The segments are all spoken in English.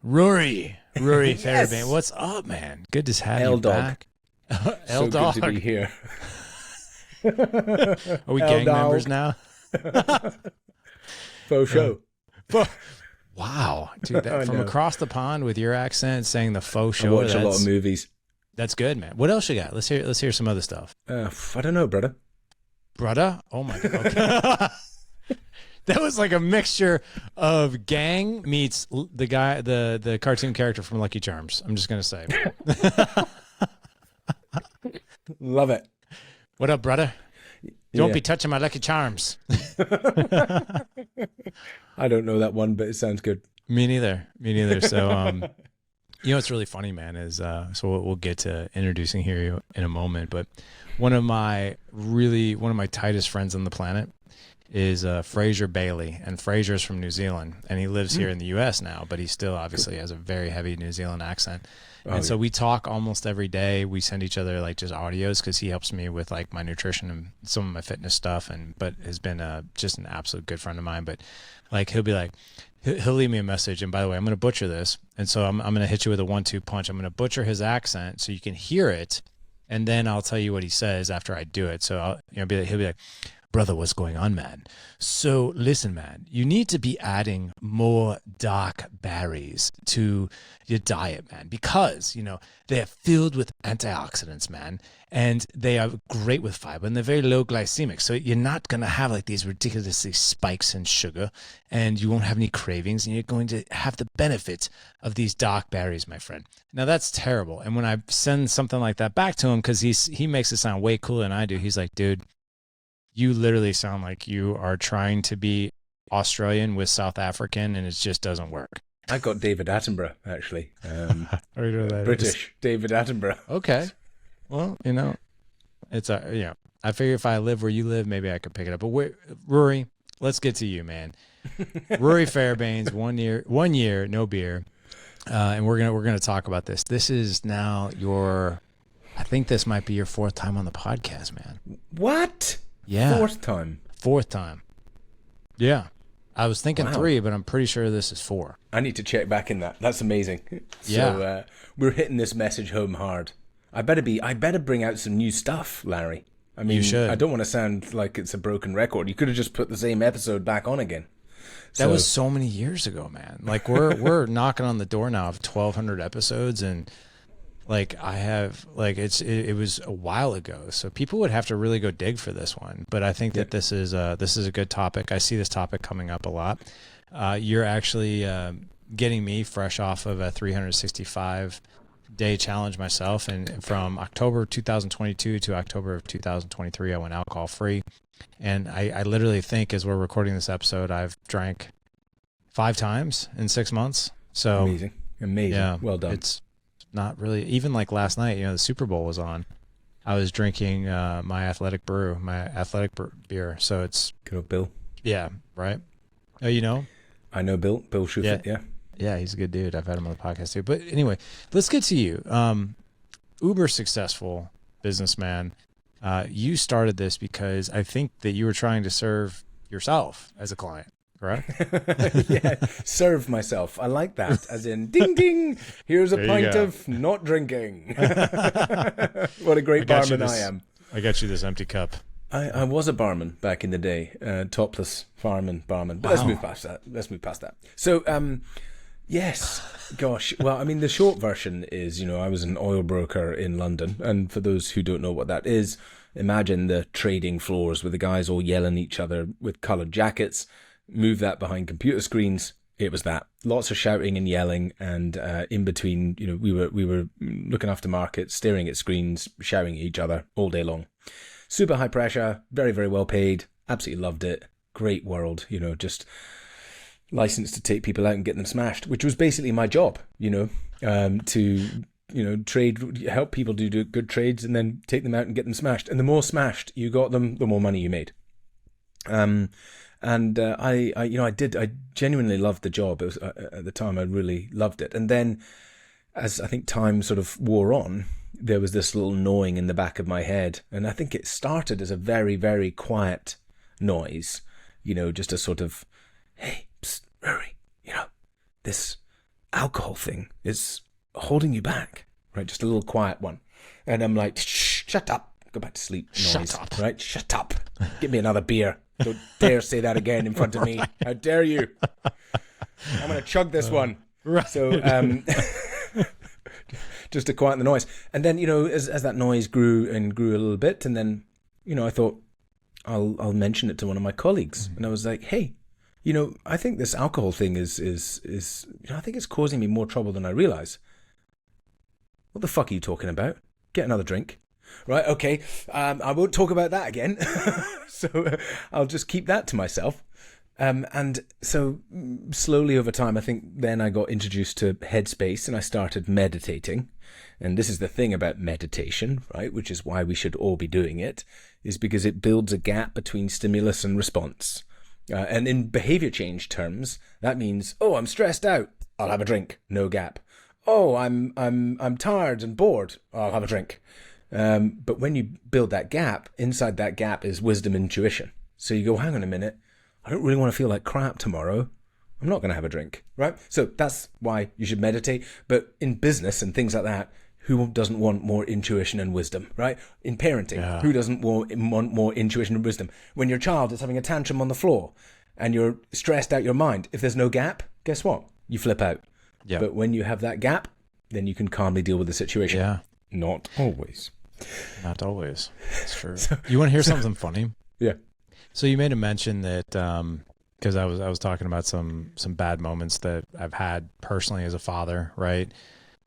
Ruari Yes. Fairbairns. What's up, man? Good to have you L-Dog. back. So L-Dog. good to be here. Are we gang L-Dog. members now? Faux show. Wow, dude, I from know. across the pond with your accent saying the faux I show. watch a lot of movies. That's good, man. What else you got? Let's hear some other stuff. I don't know, brother. Brother? Oh my god. Okay. That was like a mixture of gang meets the guy, the cartoon character from Lucky Charms. I'm just gonna say. Love it. What up, brother? Don't Yeah. be touching my Lucky Charms. I don't know that one, but it sounds good. Me neither. So, you know what's really funny, man, is so we'll get to introducing here in a moment. But one of my tightest friends on the planet is Fraser Bailey, and Fraser's from New Zealand, and he lives here in the U.S. now, but he still obviously has a very heavy New Zealand accent. And so we talk almost every day. We send each other like just audios because he helps me with like my nutrition and some of my fitness stuff, but has been just an absolute good friend of mine. But like he'll be like, he'll leave me a message, and by the way, I'm going to butcher this, and so I'm going to hit you with a 1-2 punch. I'm going to butcher his accent so you can hear it, and then I'll tell you what he says after I do it. So he'll be like, brother, what's going on, man? So listen, man, you need to be adding more dark berries to your diet, man, because, they're filled with antioxidants, man, and they are great with fiber, and they're very low glycemic. So you're not going to have like these ridiculously spikes in sugar, and you won't have any cravings, and you're going to have the benefit of these dark berries, my friend. Now that's terrible. And when I send something like that back to him, because he makes it sound way cooler than I do, he's like, dude, you literally sound like you are trying to be Australian with South African, and it just doesn't work. I got David Attenborough, actually. British British David Attenborough. Okay. Well, it's I figure if I live where you live, maybe I could pick it up. But Ruari, let's get to you, man. Ruari Fairbairns, 1 year, no beer, and we're gonna talk about this. This is now I think this might be your 4th time on the podcast, man. What? Yeah. 4th time. 4th time. Yeah. I was thinking Wow. 3, but I'm pretty sure this is 4. I need to check back in that. That's amazing. Yeah. So we're hitting this message home hard. I better bring out some new stuff, Larry. I mean, You should. I don't want to sound like it's a broken record. You could have just put the same episode back on again. That was so many years ago, man. Like we're knocking on the door now of 1,200 episodes, and like I have like it was a while ago, so people would have to really go dig for this one. But I think that this is a good topic. I see this topic coming up a lot. You're actually getting me fresh off of a 365-day challenge myself, and from October 2022 to October of 2023, I went alcohol free. And I literally think as we're recording this episode, I've drank 5 times in 6 months. So amazing. yeah, Well done. It's not really, even like last night, the Super Bowl was on. I was drinking my athletic beer. So it's Good old Bill. yeah, right. I know Bill Schufert, yeah. Yeah, he's a good dude. I've had him on the podcast too. But anyway, let's get to you. Uber successful businessman. You started this because I think that you were trying to serve yourself as a client, correct? Yeah, serve myself. I like that. As in, ding, ding, here's a pint of not drinking. What a great barman I am. I got you this empty cup. I was a barman back in the day, topless barman. But let's move past that. So, yes, gosh. Well, I mean, the short version is, I was an oil broker in London. And for those who don't know what that is, imagine the trading floors with the guys all yelling at each other with coloured jackets. Move that behind computer screens. It was that. Lots of shouting and yelling. And in between, we were looking after markets, staring at screens, shouting at each other all day long. Super high pressure, very, very well paid. Absolutely loved it. Great world, just licensed to take people out and get them smashed, which was basically my job, to trade, help people do good trades and then take them out and get them smashed. And the more smashed you got them, the more money you made. I genuinely loved the job. It was, at the time, I really loved it. And then, as I think time sort of wore on, there was this little gnawing in the back of my head. And I think it started as a very, very quiet noise, just a sort of, hey, psst, Rory, this alcohol thing is holding you back, right? Just a little quiet one. And I'm like, shh, shut up. Go back to sleep. Noise, Shut up. right? Shut up. Give me another beer. Don't dare say that again in front of me. How dare you? I'm going to chug this one. Right. So, just to quiet the noise. And then, as that noise grew and grew a little bit, and then, I thought I'll mention it to one of my colleagues. And I was like, hey, I think this alcohol thing is I think it's causing me more trouble than I realize. What the fuck are you talking about? Get another drink. Right, okay, I won't talk about that again. So I'll just keep that to myself. And so slowly over time, I think then I got introduced to Headspace and I started meditating. And this is the thing about meditation, right, which is why we should all be doing it, is because it builds a gap between stimulus and response. And in behavior change terms, that means, oh, I'm stressed out. I'll have a drink. No gap. Oh, I'm tired and bored. I'll have a drink. But when you build that gap, inside that gap is wisdom and intuition. So you go, hang on a minute, I don't really want to feel like crap tomorrow. I'm not going to have a drink, right? So that's why you should meditate. But in business and things like that, who doesn't want more intuition and wisdom, right? In parenting, Who doesn't want more intuition and wisdom? When your child is having a tantrum on the floor and you're stressed out your mind, if there's no gap, guess what? You flip out. Yeah. But when you have that gap, then you can calmly deal with the situation. Yeah. Not always. Not always. That's true. You want to hear something funny? Yeah. So you made a mention that because I was talking about some bad moments that I've had personally as a father, right?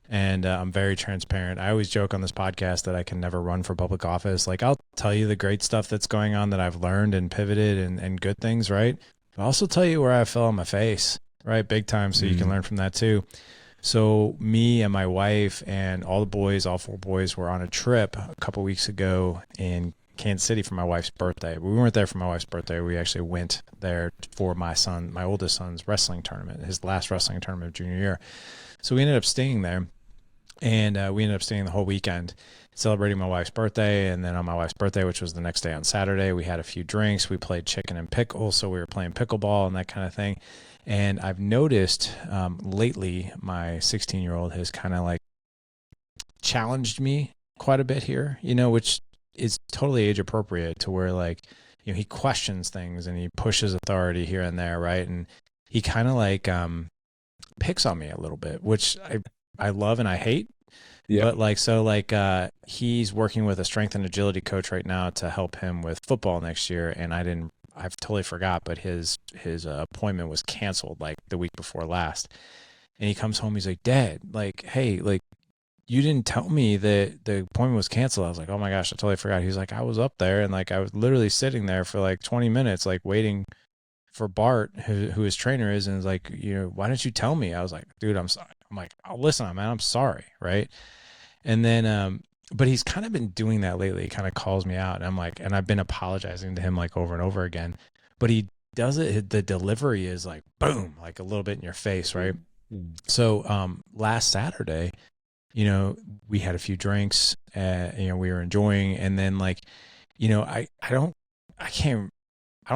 And I'm very transparent. I always joke on this podcast that I can never run for public office. Like, I'll tell you the great stuff that's going on that I've learned and pivoted and good things, right? But I'll also tell you where I fell on my face, right? Big time, so you can learn from that too. So me and my wife and all the boys, all 4 boys, were on a trip a couple weeks ago in Kansas City for my wife's birthday. We weren't there for my wife's birthday. We actually went there for my oldest son's wrestling tournament, his last wrestling tournament of junior year. So we ended up staying there, and we ended up staying the whole weekend, celebrating my wife's birthday. And then on my wife's birthday, which was the next day on Saturday, we had a few drinks. We played chicken and pickle, so we were playing pickleball and that kind of thing. And I've noticed lately my 16-year-old has kind of like challenged me quite a bit here, which is totally age appropriate, to where like, he questions things and he pushes authority here and there, right? And he kind of like picks on me a little bit, which I love and I hate. Yeah. But like, so like he's working with a strength and agility coach right now to help him with football next year. And I've totally forgot, but his appointment was canceled like the week before last. And he comes home, he's like, Dad, like, hey, like, you didn't tell me that the appointment was canceled. I was like, oh my gosh, I totally forgot. He was like, I was up there and like I was literally sitting there for like 20 minutes, like waiting for Bart, who his trainer is, and is like, why didn't you tell me? I was like, dude, I'm sorry. I'm like, oh, listen, man, I'm sorry, right? And then but he's kind of been doing that lately. He kind of calls me out, and I'm like, and I've been apologizing to him like over and over again, but he does it. The delivery is like, boom, like a little bit in your face. Right. So, last Saturday, we had a few drinks, we were enjoying. And then like, I don't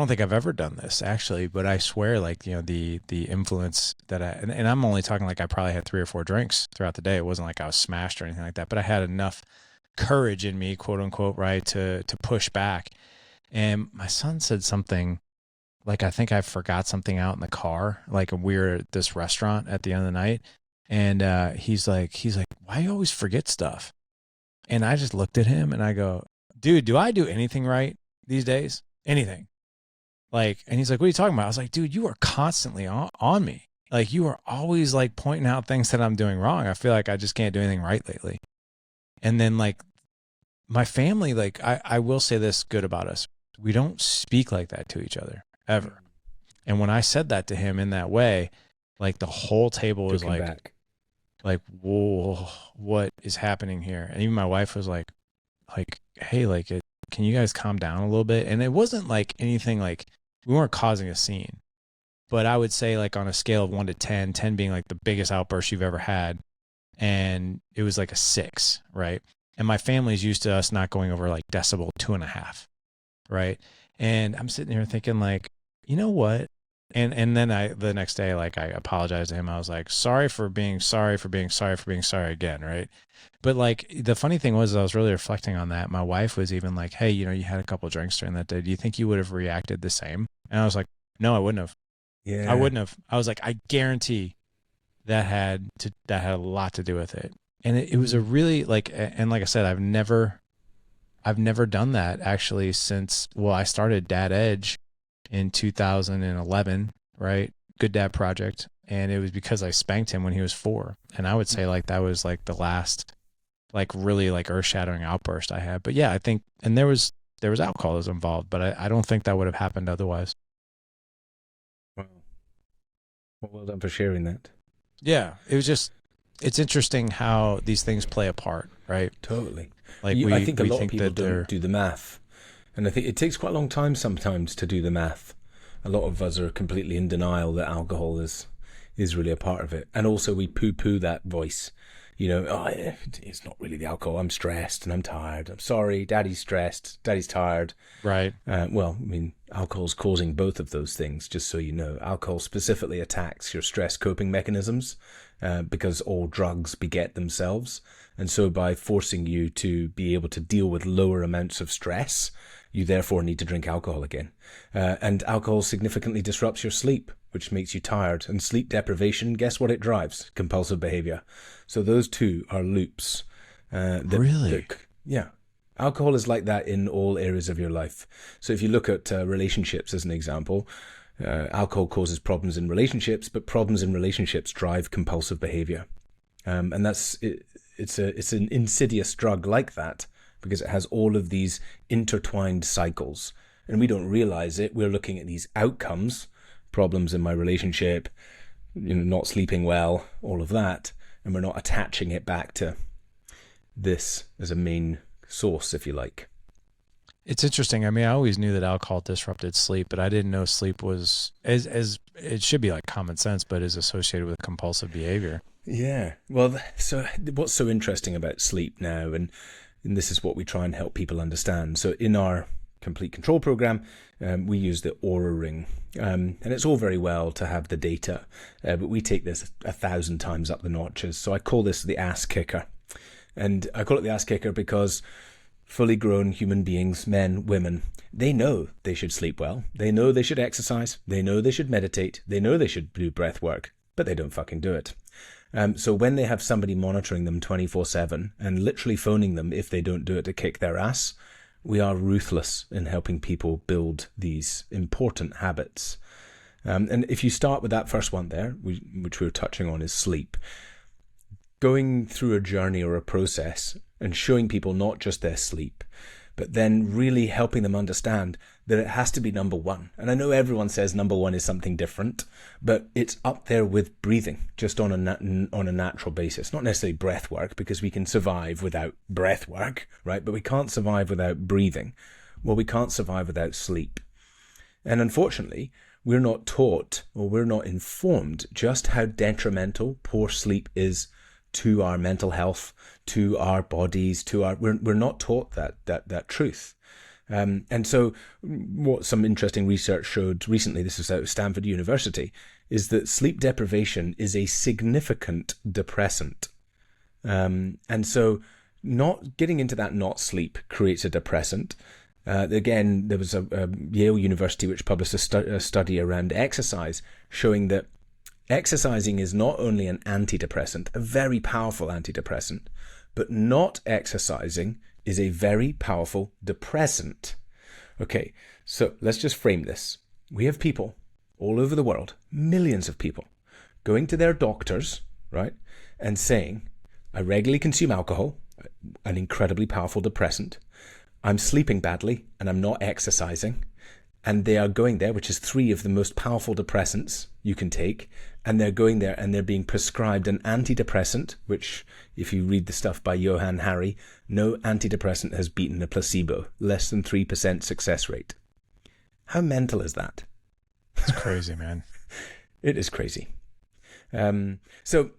think I've ever done this actually, but I swear like, the influence that and I'm only talking like I probably had 3 or 4 drinks throughout the day. It wasn't like I was smashed or anything like that, but I had enough courage in me, quote unquote, right, to push back. And my son said something like, I think I forgot something out in the car. Like we were at this restaurant at the end of the night. And he's like, why do you always forget stuff? And I just looked at him and I go, dude, do I do anything right these days? Anything? Like, and he's like, what are you talking about? I was like, dude, you are constantly on me. Like, you are always like pointing out things that I'm doing wrong. I feel like I just can't do anything right lately. And then like my family, like I will say this good about us. We don't speak like that to each other ever. And when I said that to him in that way, like the whole table was like, whoa, what is happening here? And even my wife was like, hey, like, can you guys calm down a little bit? And it wasn't like anything, like we weren't causing a scene, but I would say like on a scale of 1 to 10, 10 being like the biggest outburst you've ever had. And it was like a 6, right? And my family's used to us not going over like decibel 2.5, right? And I'm sitting here thinking like, you know what? And then the next day, like, I apologized to him. I was like, sorry for being sorry again, right? But like, the funny thing was, I was really reflecting on that. My wife was even like, hey, you had a couple drinks during that day. Do you think you would have reacted the same? And I was like, no, I wouldn't have. Yeah. I wouldn't have. I was like, I guarantee that had a lot to do with it. And it was a really, like, and like I said, I've never done that actually since, well, I started Dad Edge in 2011, right? Good Dad Project. And it was because I spanked him when he was 4. And I would say, like, that was like the last, like, really, like, earth-shattering outburst I had. But yeah, I think, and there was alcoholism involved, but I don't think that would have happened otherwise. Wow. Well done for sharing that. Yeah, it's interesting how these things play a part, right? Totally. Like, I think a lot of think people that don't do the math. And I think it takes quite a long time sometimes to do the math. A lot of us are completely in denial that alcohol is really a part of it. And also we poo-poo that voice. It's not really the alcohol. I'm stressed and I'm tired. I'm sorry. Daddy's stressed. Daddy's tired. Right. Alcohol's causing both of those things, just so you know. Alcohol specifically attacks your stress coping mechanisms because all drugs beget themselves. And so by forcing you to be able to deal with lower amounts of stress, you therefore need to drink alcohol again. And alcohol significantly disrupts your sleep, which makes you tired. And sleep deprivation, guess what it drives? Compulsive behavior. So those two are loops. Really? Yeah. Alcohol is like that in all areas of your life. So if you look at relationships as an example, alcohol causes problems in relationships, but problems in relationships drive compulsive behavior. And that's it. It's an insidious drug like that because it has all of these intertwined cycles. And we don't realize it. We're looking at these outcomes, problems in my relationship, not sleeping well, all of that. And we're not attaching it back to this as a main source, if you like. It's interesting. I mean, I always knew that alcohol disrupted sleep, but I didn't know sleep was, as it should be like common sense, but is associated with compulsive behavior. Yeah. Well, so what's so interesting about sleep now, and this is what we try and help people understand. So in our complete control program, we use the Aura Ring. And it's all very well to have the data, but we take this 1,000 times up the notches. So I call this the ass kicker. And I call it the ass kicker because fully grown human beings, men, women, they know they should sleep well. They know they should exercise. They know they should meditate. They know they should do breath work, but they don't fucking do it. So when they have somebody monitoring them 24/7 and literally phoning them if they don't do it to kick their ass, we are ruthless in helping people build these important habits. And if you start with that first one there, which we were touching on, is sleep. Going through a journey or a process and showing people not just their sleep, but then really helping them understand that it has to be number one. And I know everyone says number one is something different, but it's up there with breathing, just on a natural basis. Not necessarily breath work, because we can survive without breath work, right? But we can't survive without breathing. Well, we can't survive without sleep. And unfortunately, we're not taught or we're not informed just how detrimental poor sleep is to our mental health, to our bodies, we're not taught that truth. And so what some interesting research showed recently, this was out of Stanford University, is that sleep deprivation is a significant depressant. And so not getting into that not sleep creates a depressant. Again, there was a Yale University which published a study around exercise showing that exercising is not only an antidepressant, a very powerful antidepressant, but not exercising is a very powerful depressant. Okay, so let's just frame this. We have people all over the world, millions of people, going to their doctors, right, and saying, I regularly consume alcohol, an incredibly powerful depressant. I'm sleeping badly and I'm not exercising. And they are going there, which is 3 of the most powerful depressants you can take. And they're going there and they're being prescribed an antidepressant, which, if you read the stuff by Johann Hari, no antidepressant has beaten a placebo, less than 3% success rate. How mental is that? It's crazy, man. It is crazy. So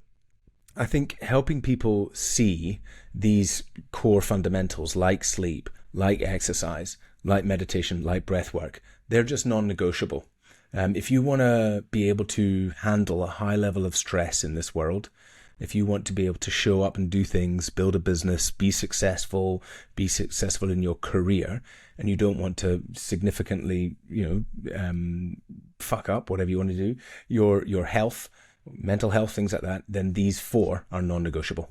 I think helping people see these core fundamentals like sleep, like exercise, like meditation, like breath work, they're just non-negotiable. If you want to be able to handle a high level of stress in this world, if you want to be able to show up and do things, build a business, be successful in your career, and you don't want to significantly, fuck up whatever you want to do, your health, mental health, things like that, then these 4 are non-negotiable.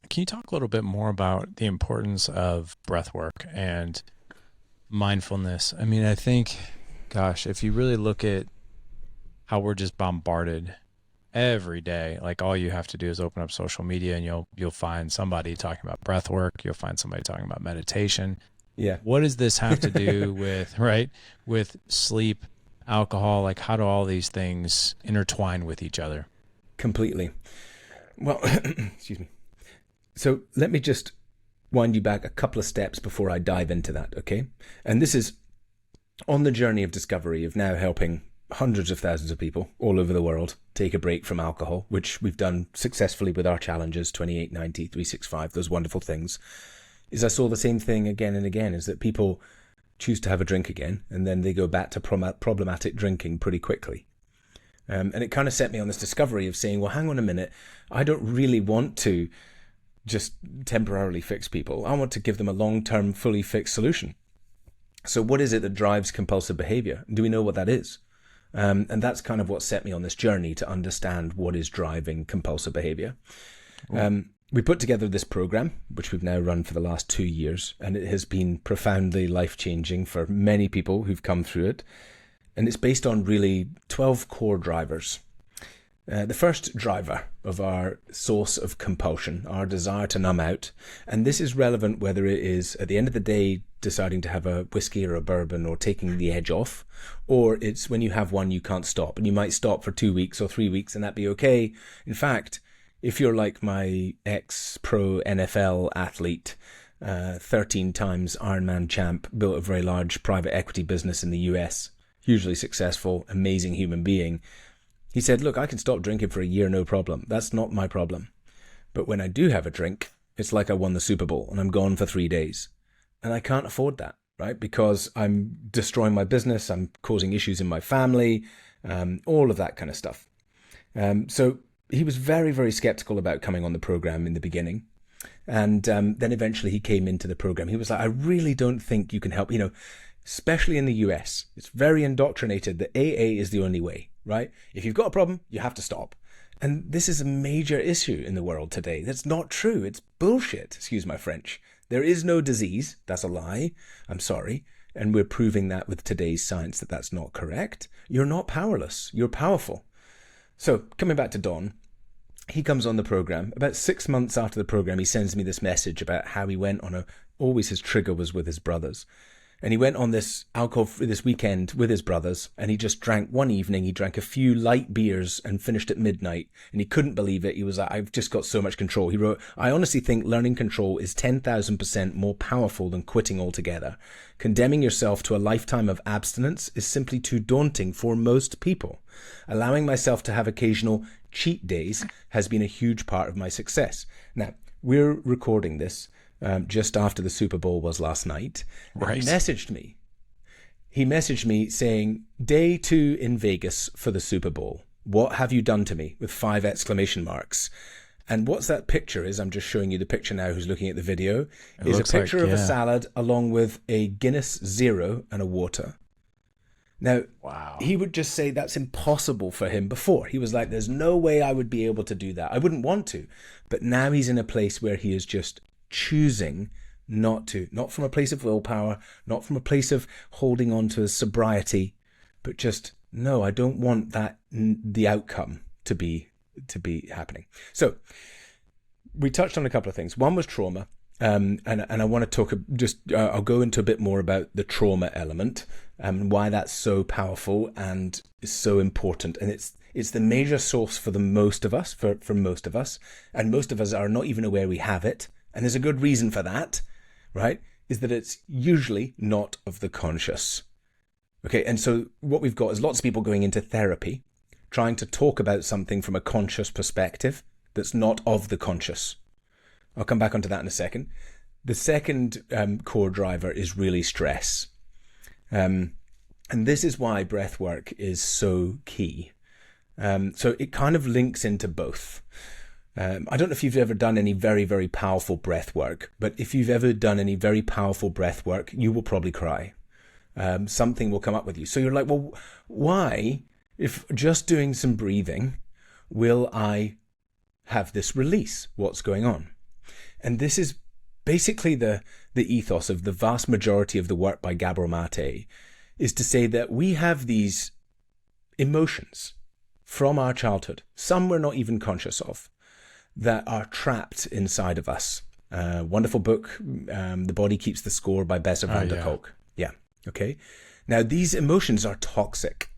Can you talk a little bit more about the importance of breath work and mindfulness? I mean, I think, gosh, if you really look at how we're just bombarded every day, like all you have to do is open up social media and you'll find somebody talking about breath work. You'll find somebody talking about meditation. Yeah. What does this have to do with sleep, alcohol? Like, how do all these things intertwine with each other? Completely. Well, excuse me. So let me just wind you back a couple of steps before I dive into that, okay? And this is on the journey of discovery of now helping hundreds of thousands of people all over the world take a break from alcohol, which we've done successfully with our challenges, 28, 90, 365, those wonderful things, is I saw the same thing again and again, is that people choose to have a drink again, and then they go back to problematic drinking pretty quickly. And it kind of set me on this discovery of saying, well, hang on a minute, I don't really want to just temporarily fix people. I want to give them a long-term, fully fixed solution. So what is it that drives compulsive behavior? Do we know what that is? And that's kind of what set me on this journey to understand what is driving compulsive behavior. We put together this program, which we've now run for the last 2 years, and it has been profoundly life-changing for many people who've come through it. And it's based on really 12 core drivers. The first driver of our source of compulsion, our desire to numb out, and this is relevant whether it is at the end of the day deciding to have a whiskey or a bourbon or taking the edge off, or it's when you have one you can't stop, and you might stop for 2 weeks or 3 weeks and that be okay. In fact, if you're like my ex-pro NFL athlete, 13 times Ironman champ, built a very large private equity business in the US, hugely successful, amazing human being, he said, look, I can stop drinking for a year, no problem. That's not my problem. But when I do have a drink, it's like I won the Super Bowl and I'm gone for 3 days. And I can't afford that, right? Because I'm destroying my business, I'm causing issues in my family, all of that kind of stuff. So he was very, very skeptical about coming on the program in the beginning. And then eventually he came into the program. He was like, I really don't think you can help, especially in the US. It's very indoctrinated that AA is the only way, right? If you've got a problem, you have to stop. And this is a major issue in the world today. That's not true. It's bullshit. Excuse my French. There is no disease. That's a lie. I'm sorry. And we're proving that with today's science that that's not correct. You're not powerless. You're powerful. So coming back to Don, he comes on the program. About 6 months after the program, he sends me this message about how he went on always his trigger was with his brothers. And he went on this this weekend with his brothers, and he just drank one evening. He drank a few light beers and finished at midnight, and he couldn't believe it. He was like, I've just got so much control. He wrote, I honestly think learning control is 10,000% more powerful than quitting altogether. Condemning yourself to a lifetime of abstinence is simply too daunting for most people. Allowing myself to have occasional cheat days has been a huge part of my success. Now, we're recording this just after the Super Bowl was last night. Right. He messaged me saying, day 2 in Vegas for the Super Bowl. What have you done to me? With 5 exclamation marks. And what's that picture is, I'm just showing you the picture now who's looking at the video, is a picture of a salad along with a Guinness Zero and a water. Now, wow. He would just say that's impossible for him before. He was like, there's no way I would be able to do that. I wouldn't want to. But now he's in a place where he is just choosing not to, not from a place of willpower, not from a place of holding on to his sobriety, but just, no, I don't want that, the outcome to be happening. So we touched on a couple of things. One was trauma. And I want to talk I'll go into a bit more about the trauma element and why that's so powerful and is so important. And it's the major source for the most of us, for most of us. And most of us are not even aware we have it. And there's a good reason for that, right? Is that it's usually not of the conscious. Okay, and so what we've got is lots of people going into therapy, trying to talk about something from a conscious perspective that's not of the conscious. I'll come back onto that in a second. The second core driver is really stress. And this is why breath work is so key. So it kind of links into both. I don't know if you've ever done any very, very powerful breath work, but if you've ever done any very powerful breath work, you will probably cry. Something will come up with you. So you're like, well, why, if just doing some breathing, will I have this release? What's going on? And this is basically the ethos of the vast majority of the work by Gabor Mate, is to say that we have these emotions from our childhood, some we're not even conscious of, that are trapped inside of us. Wonderful book, The Body Keeps the Score by Bessa van der Kolk. Yeah, okay. Now, these emotions are toxic,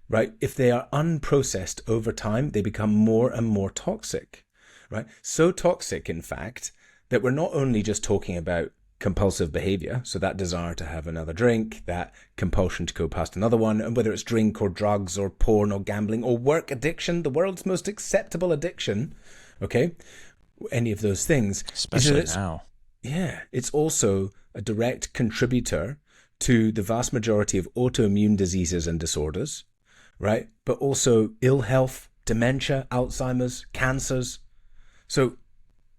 right? If they are unprocessed over time, they become more and more toxic, right? So toxic, in fact, that we're not only just talking about compulsive behavior, so that desire to have another drink, that compulsion to go past another one, and whether it's drink or drugs or porn or gambling or work addiction, the world's most acceptable addiction, okay, any of those things. Especially now. Yeah, it's also a direct contributor to the vast majority of autoimmune diseases and disorders, right? But also ill health, dementia, Alzheimer's, cancers. So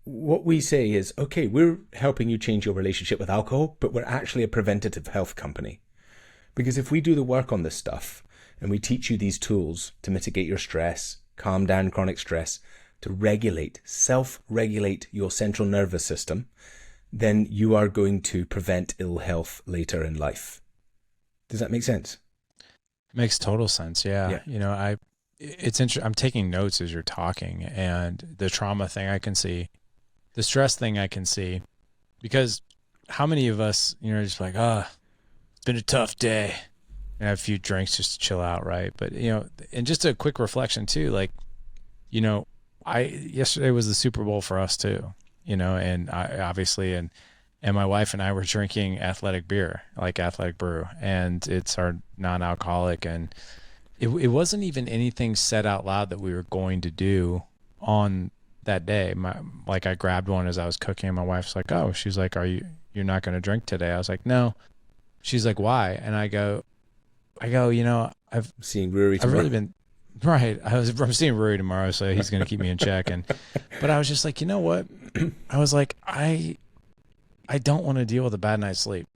what we say is, okay, we're helping you change your relationship with alcohol, but we're actually a preventative health company. Because if we do the work on this stuff and we teach you these tools to mitigate your stress, calm down chronic stress, to regulate, self-regulate your central nervous system, then you are going to prevent ill health later in life. Does that make sense? Makes total sense. Yeah. You know, it's interesting. I'm taking notes as you're talking, and the trauma thing I can see, the stress thing I can see, because how many of us, you know, just like, it's been a tough day, and have a few drinks just to chill out, right? But, you know, and just a quick reflection too, like, you know, yesterday was the Super Bowl for us too, you know, and I obviously, and my wife and I were drinking athletic beer, like Athletic Brew, and it's our non-alcoholic, and it wasn't even anything said out loud that we were going to do on that day. Like I grabbed one as I was cooking, and my wife's like, oh, she's like, you're not going to drink today? I was like, no. She's like, why? And I go, you know, I've seen Ruari tomorrow. I've really been, right. I'm seeing Ruari tomorrow, so he's going to keep me in check. But I was just like, you know what? I was like, I don't want to deal with a bad night's sleep.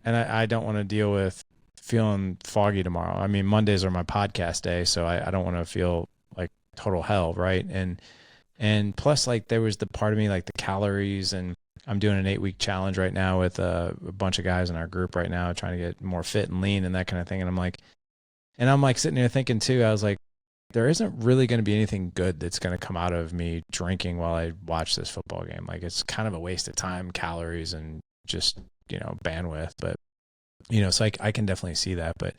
And I don't want to deal with feeling foggy tomorrow. I mean, Mondays are my podcast day, so I don't want to feel like total hell, right? And plus, like, there was the part of me, like the calories, and I'm doing an 8-week challenge right now with a bunch of guys in our group right now, trying to get more fit and lean and that kind of thing. And I'm like sitting there thinking too, I was like, there isn't really going to be anything good that's going to come out of me drinking while I watch this football game. Like, it's kind of a waste of time, calories, and just, you know, bandwidth. But, you know, so I can definitely see that, but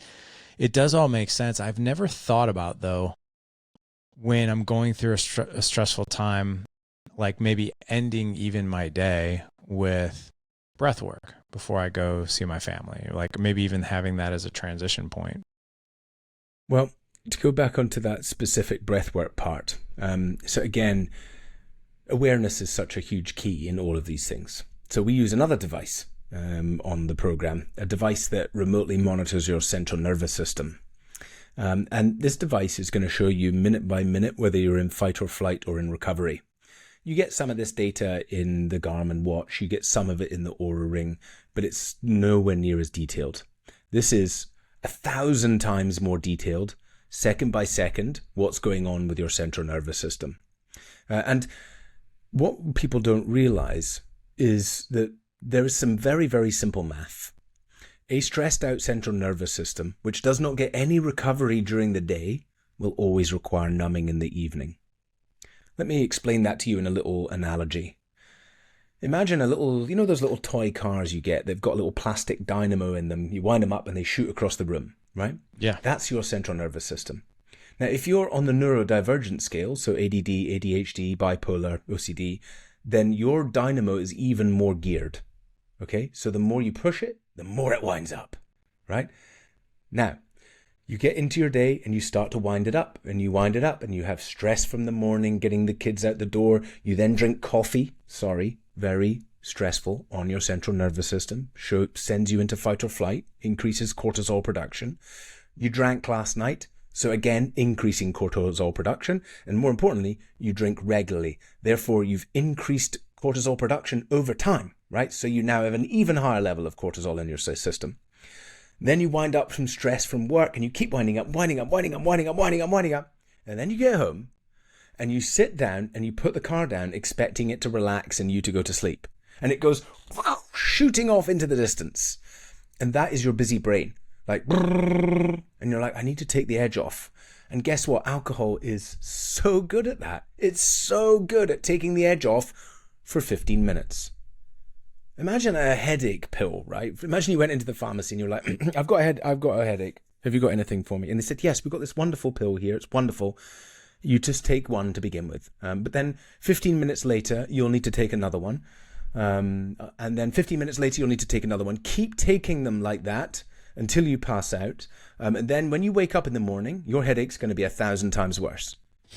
it does all make sense. I've never thought about, though, when I'm going through a stressful time, like maybe ending even my day with breath work before I go see my family, like maybe even having that as a transition point. Well, to go back onto that specific breathwork part, so again, awareness is such a huge key in all of these things. So we use another device on the program, a device that remotely monitors your central nervous system. And this device is going to show you minute by minute whether you're in fight or flight or in recovery. You get some of this data in the Garmin watch, you get some of it in the Oura Ring, but it's nowhere near as detailed. This is 1,000 times more detailed, second by second, what's going on with your central nervous system. And what people don't realize is that there is some very, very simple math. A stressed out central nervous system, which does not get any recovery during the day, will always require numbing in the evening. Let me explain that to you in a little analogy. Imagine a little, you know those little toy cars you get? They've got a little plastic dynamo in them. You wind them up and they shoot across the room, right? Yeah. That's your central nervous system. Now, if you're on the neurodivergent scale, so ADD, ADHD, bipolar, OCD, then your dynamo is even more geared. Okay? So the more you push it, the more it winds up, right? Now, you get into your day and you start to wind it up, and you wind it up, and you have stress from the morning, getting the kids out the door. You then drink coffee. Sorry, very stressful on your central nervous system, sends you into fight or flight, increases cortisol production. You drank last night, so again, increasing cortisol production. And more importantly, you drink regularly. Therefore, you've increased cortisol production over time, right? So you now have an even higher level of cortisol in your system. Then you wind up from stress from work and you keep winding up. And then you get home and you sit down and you put the car down expecting it to relax and you to go to sleep. And it goes shooting off into the distance. And that is your busy brain. Like, and you're like, I need to take the edge off. And guess what? Alcohol is so good at that. It's so good at taking the edge off for 15 minutes. Imagine a headache pill, right? Imagine you went into the pharmacy and you're like, I've got a headache. Have you got anything for me? And they said, yes, we've got this wonderful pill here. It's wonderful. You just take one to begin with. But then 15 minutes later, you'll need to take another one. And then 15 minutes later, you'll need to take another one. Keep taking them like that until you pass out. And then when you wake up in the morning, your headache's going to be 1,000 times worse.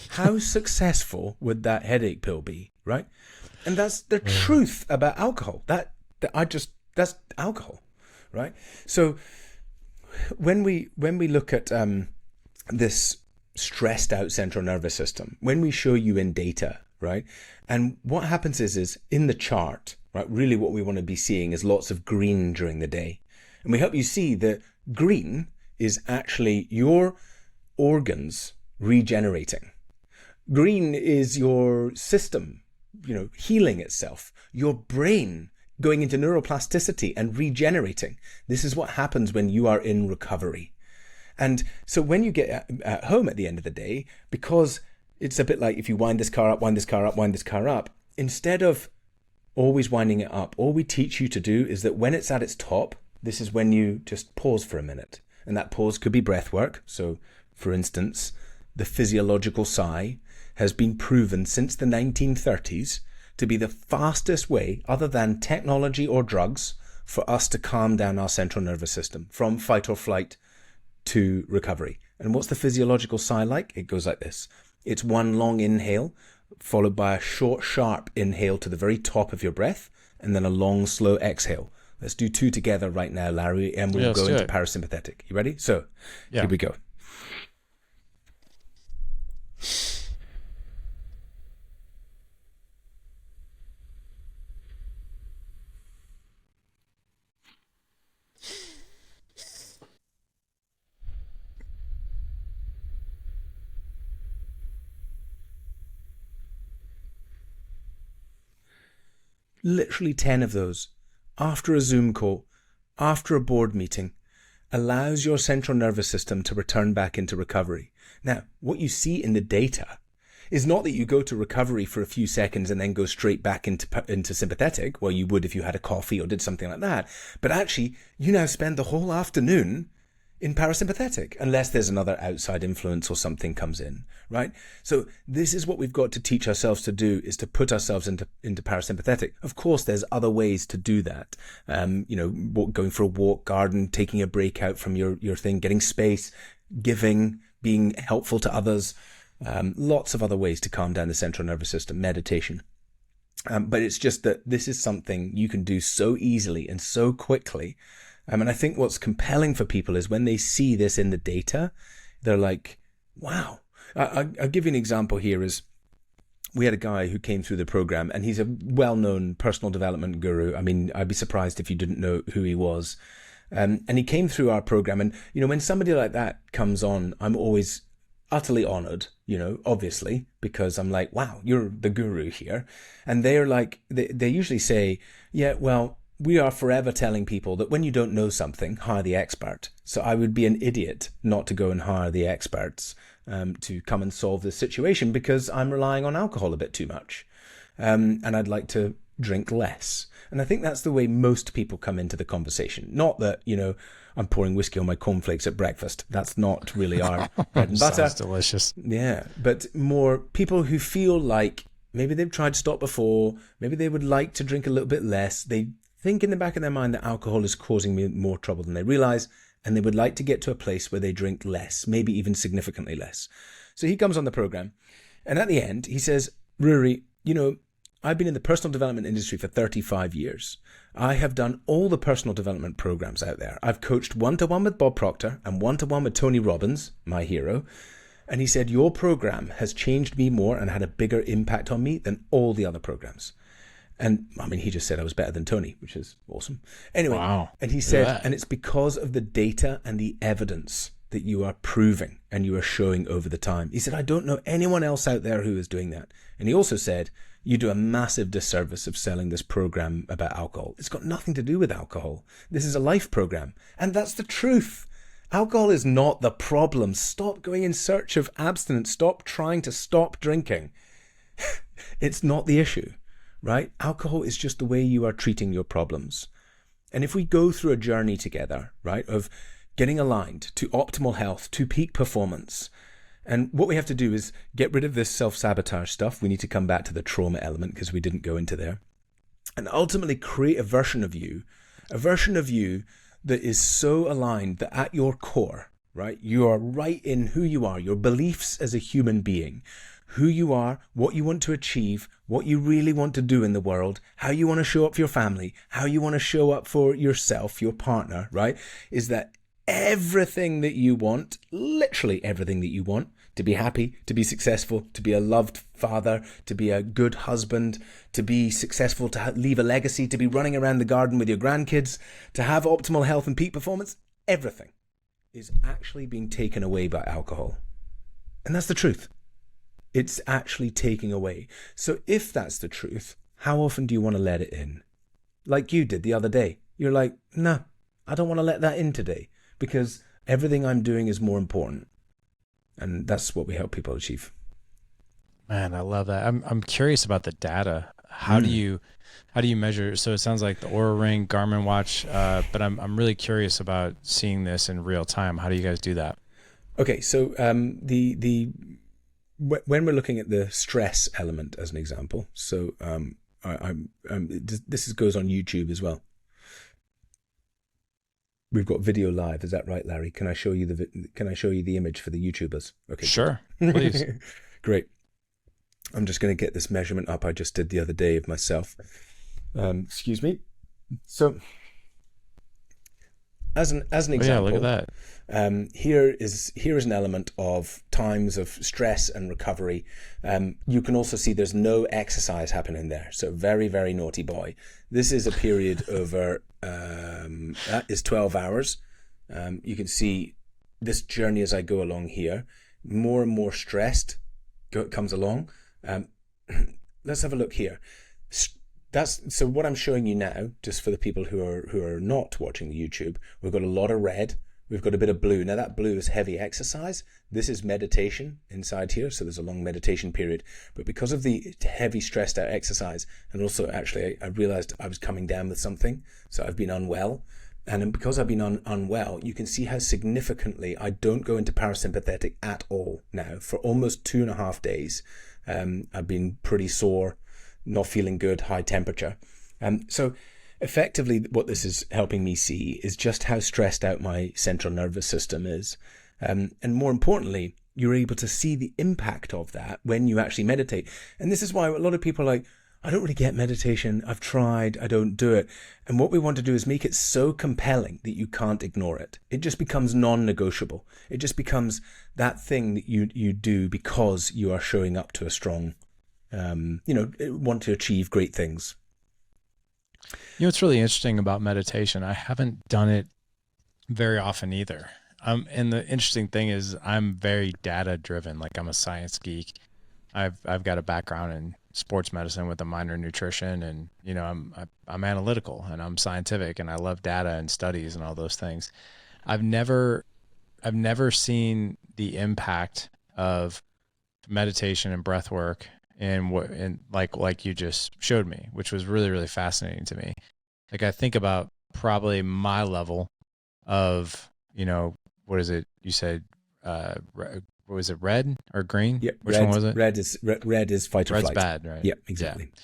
How successful would that headache pill be, right? And that's the truth about alcohol. That's alcohol, right? So when we look at this stressed out central nervous system, when we show you in data, right? And what happens is in the chart, right? Really what we want to be seeing is lots of green during the day. And we help you see that green is actually your organs regenerating. Green is your system, healing itself. Your brain going into neuroplasticity and regenerating. This is what happens when you are in recovery. And so when you get at home at the end of the day, because it's a bit like if you wind this car up, instead of always winding it up, all we teach you to do is that when it's at its top, this is when you just pause for a minute. And that pause could be breath work. So, for instance, the physiological sigh has been proven since the 1930s to be the fastest way, other than technology or drugs, for us to calm down our central nervous system from fight or flight to recovery. And what's the physiological sigh like? It goes like this. It's one long inhale, followed by a short, sharp inhale to the very top of your breath, and then a long, slow exhale. Let's do two together right now, Larry, and we'll go into parasympathetic. You ready? So, Here we go. Literally 10 of those after a Zoom call, after a board meeting, allows your central nervous system to return back into recovery. Now, what you see in the data is not that you go to recovery for a few seconds and then go straight back into sympathetic, well, you would if you had a coffee or did something like that, but actually you now spend the whole afternoon in parasympathetic, unless there's another outside influence or something comes in, right? So this is what we've got to teach ourselves to do, is to put ourselves into parasympathetic. Of course, there's other ways to do that. Going for a walk, garden, taking a break out from your thing, getting space, giving, being helpful to others. Lots of other ways to calm down the central nervous system, meditation. But it's just that this is something you can do so easily and so quickly. And I think what's compelling for people is when they see this in the data, they're like, wow. I'll give you an example here. Is we had a guy who came through the program, and he's a well-known personal development guru. I mean, I'd be surprised if you didn't know who he was. And he came through our program. And, when somebody like that comes on, I'm always utterly honored, obviously, because I'm like, wow, you're the guru here. And they're like, they usually say, yeah, well, we are forever telling people that when you don't know something, hire the expert. So I would be an idiot not to go and hire the experts to come and solve this situation, because I'm relying on alcohol a bit too much. And I'd like to drink less. And I think that's the way most people come into the conversation. Not that, I'm pouring whiskey on my cornflakes at breakfast. That's not really our bread and butter. Sounds delicious. Yeah, but more people who feel like maybe they've tried to stop before, maybe they would like to drink a little bit less. They think in the back of their mind that alcohol is causing me more trouble than they realize, and they would like to get to a place where they drink less, maybe even significantly less. So he comes on the program, and at the end, he says, Ruari, I've been in the personal development industry for 35 years. I have done all the personal development programs out there. I've coached one-to-one with Bob Proctor and one-to-one with Tony Robbins, my hero. And he said, your program has changed me more and had a bigger impact on me than all the other programs. And I mean, he just said I was better than Tony, which is awesome. Anyway, wow. And he said, and it's because of the data and the evidence that you are proving and you are showing over the time. He said, I don't know anyone else out there who is doing that. And he also said, you do a massive disservice of selling this program about alcohol. It's got nothing to do with alcohol. This is a life program. And that's the truth. Alcohol is not the problem. Stop going in search of abstinence. Stop trying to stop drinking. It's not the issue, right? Alcohol is just the way you are treating your problems. And if we go through a journey together, right, of getting aligned to optimal health, to peak performance, and what we have to do is get rid of this self-sabotage stuff. We need to come back to the trauma element because we didn't go into there. And ultimately create a version of you that is so aligned that at your core, right, you are right in who you are, your beliefs as a human being, who you are, what you want to achieve, what you really want to do in the world, how you want to show up for your family, how you want to show up for yourself, your partner, right, is that everything that you want, literally everything that you want, to be happy, to be successful, to be a loved father, to be a good husband, to be successful, to leave a legacy, to be running around the garden with your grandkids, to have optimal health and peak performance, everything is actually being taken away by alcohol. And that's the truth. It's actually taking away. So if that's the truth, how often do you want to let it in? Like you did the other day. You're like, nah, I don't want to let that in today because everything I'm doing is more important. And that's what we help people achieve. Man, I love that. I'm curious about the data. How do you measure? So it sounds like the Oura Ring, Garmin watch, but I'm really curious about seeing this in real time. How do you guys do that? Okay, so when we're looking at the stress element as an example, so this goes on YouTube as well. We've got video live. Is that right, Larry? Can I show you the image for the YouTubers? Okay. Sure, please. Great. I'm just going to get this measurement up I just did the other day of myself. Excuse me. So, as an example, yeah, look at that. Here is an element of times of stress and recovery. You can also see there's no exercise happening there. So very, very naughty boy. This is a period over, that is 12 hours. You can see this journey as I go along here, more and more stressed comes along. Let's have a look here. So what I'm showing you now, just for the people who are not watching the YouTube, we've got a lot of red. We've got a bit of blue. Now that blue is heavy exercise. This is meditation inside here. So there's a long meditation period. But because of the heavy stressed out exercise, and also actually I realized I was coming down with something. So I've been unwell. And because I've been unwell, you can see how significantly I don't go into parasympathetic at all now. For almost 2.5 days, I've been pretty sore, not feeling good, high temperature. So effectively, what this is helping me see is just how stressed out my central nervous system is. And more importantly, you're able to see the impact of that when you actually meditate. And this is why a lot of people are like, I don't really get meditation. I've tried. I don't do it. And what we want to do is make it so compelling that you can't ignore it. It just becomes non-negotiable. It just becomes that thing that you do because you are showing up to a strong, want to achieve great things. You know what's really interesting about meditation? I haven't done it very often either. And the interesting thing is I'm very data driven. Like I'm a science geek. I've got a background in sports medicine with a minor in nutrition, and I'm analytical and I'm scientific and I love data and studies and all those things. I've never seen the impact of meditation and breath work and like you just showed me, which was really, really fascinating to me. Like I think about probably my level of, what is it? You said, was it red or green? Yeah, which one was it? Red is fight or flight. Red's bad, right? Yeah, exactly. Yeah.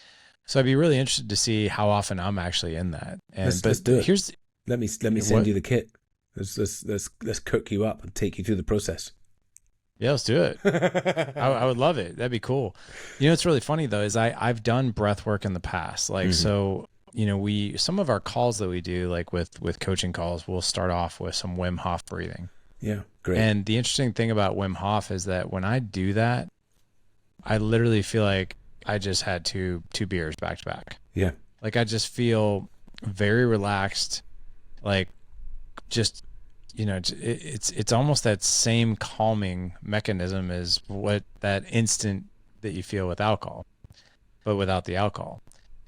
So I'd be really interested to see how often I'm actually in that. And let's do it. Let me send you the kit. Let's cook you up and take you through the process. Yeah, let's do it. I would love it. That'd be cool. You know, what's really funny though, is I've done breath work in the past. Like, so, you know, some of our calls that we do, like with coaching calls, we'll start off with some Wim Hof breathing. Yeah, great. And the interesting thing about Wim Hof is that when I do that, I literally feel like I just had two beers back to back. Yeah. Like I just feel very relaxed, like just, you know, it's almost that same calming mechanism as what that instant that you feel with alcohol, but without the alcohol.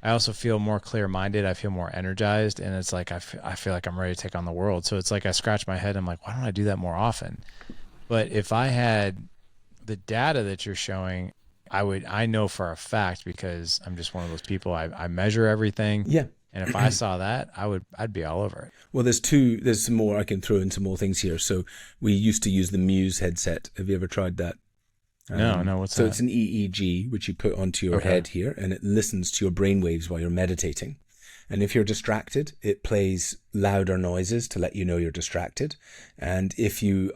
I also feel more clear-minded. I feel more energized, and it's like I feel like I'm ready to take on the world. So it's like I scratch my head. I'm like, why don't I do that more often? But if I had the data that you're showing, I know for a fact, because I'm just one of those people. I measure everything. Yeah. And if I saw that, I'd be all over it. Well, there's some more. I can throw in some more things here. So we used to use the Muse headset. Have you ever tried that? No, what's that? So it's an EEG, which you put onto your head here, and it listens to your brainwaves while you're meditating. And if you're distracted, it plays louder noises to let you know you're distracted. And if you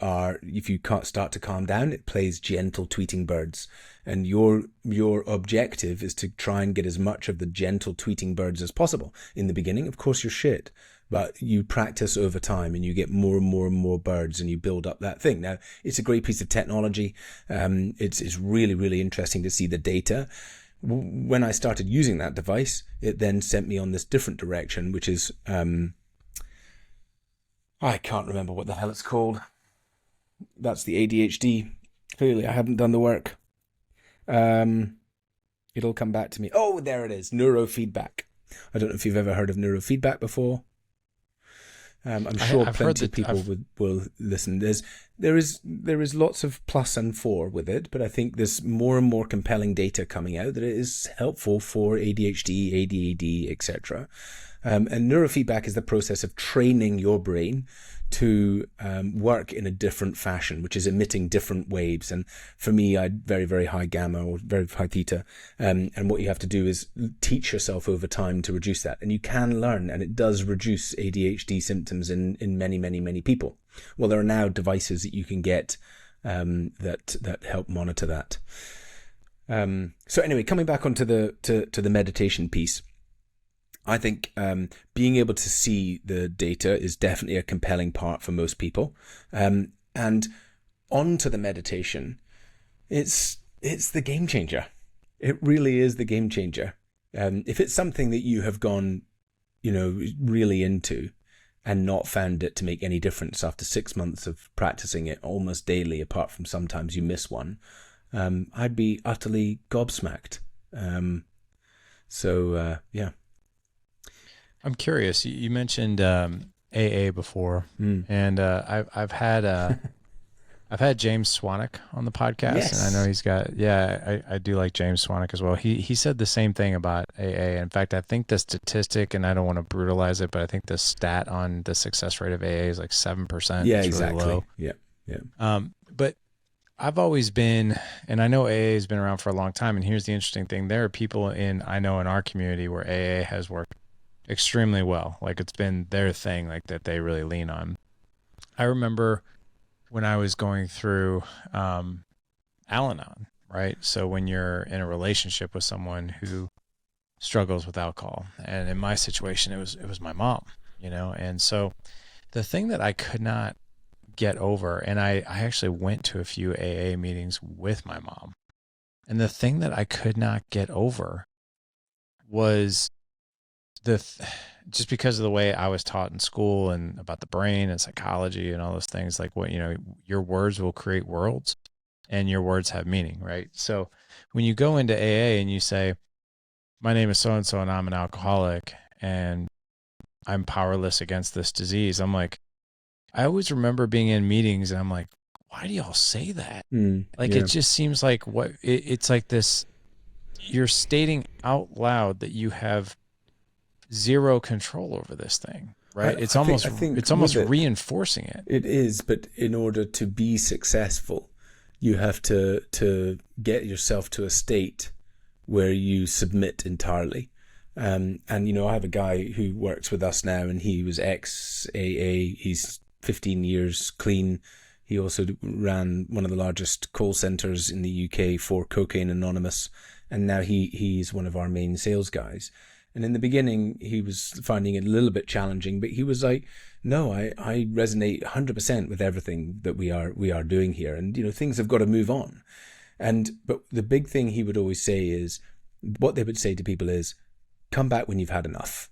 can't start to calm down, it plays gentle tweeting birds. And your objective is to try and get as much of the gentle tweeting birds as possible. In the beginning, of course, you're shit, but you practice over time and you get more and more and more birds and you build up that thing. Now, it's a great piece of technology. It's really, really interesting to see the data. When I started using that device, it then sent me on this different direction, which is, I can't remember what the hell it's called. That's the ADHD. Clearly, I haven't done the work. It'll come back to me. Oh, there it is. Neurofeedback. I don't know if you've ever heard of neurofeedback before. I'm sure plenty of people will listen. There is lots of plus and for with it, but I think there's more and more compelling data coming out that it is helpful for ADHD, ADD, etc. And neurofeedback is the process of training your brain to work in a different fashion, which is emitting different waves. And for me, I had very, very high gamma or very high theta. And what you have to do is teach yourself over time to reduce that. And you can learn, and it does reduce ADHD symptoms in many, many, many people. Well, there are now devices that you can get that help monitor that. So anyway, coming back onto the meditation piece. I think being able to see the data is definitely a compelling part for most people. And onto the meditation, it's the game changer. It really is the game changer. If it's something that you have gone, really into and not found it to make any difference after 6 months of practicing it almost daily, apart from sometimes you miss one, I'd be utterly gobsmacked. Yeah. I'm curious. You mentioned AA before, and I've had James Swanwick on the podcast, yes. And I know he's got I do like James Swanwick as well. He said the same thing about AA. In fact, I think the statistic, and I don't want to brutalize it, but I think the stat on the success rate of AA is like 7%. Yeah, it's exactly. Really low. Yeah. But I've always been, and I know AA has been around for a long time. And here's the interesting thing: there are people in our community where AA has worked extremely well. Like it's been their thing, like that they really lean on. I remember when I was going through Al-Anon, right? So when you're in a relationship with someone who struggles with alcohol, and in my situation, it was my mom, and so the thing that I could not get over, and I actually went to a few AA meetings with my mom, and the thing that I could not get over was just because of the way I was taught in school and about the brain and psychology and all those things, like your words will create worlds and your words have meaning, right? So when you go into AA and you say, my name is so-and-so and I'm an alcoholic and I'm powerless against this disease, I'm like, I always remember being in meetings and I'm like, why do y'all say that? It just seems like it's like this, you're stating out loud that you have zero control over this thing, right? It's almost reinforcing it. It is, but in order to be successful, you have to get yourself to a state where you submit entirely. And I have a guy who works with us now, and he was ex-AA. He's 15 years clean. He also ran one of the largest call centers in the UK for Cocaine Anonymous. And now he's one of our main sales guys. And in the beginning, he was finding it a little bit challenging, but he was like, no, I resonate 100% with everything that we are doing here. And, things have got to move on. But the big thing he would always say is, what they would say to people is, come back when you've had enough.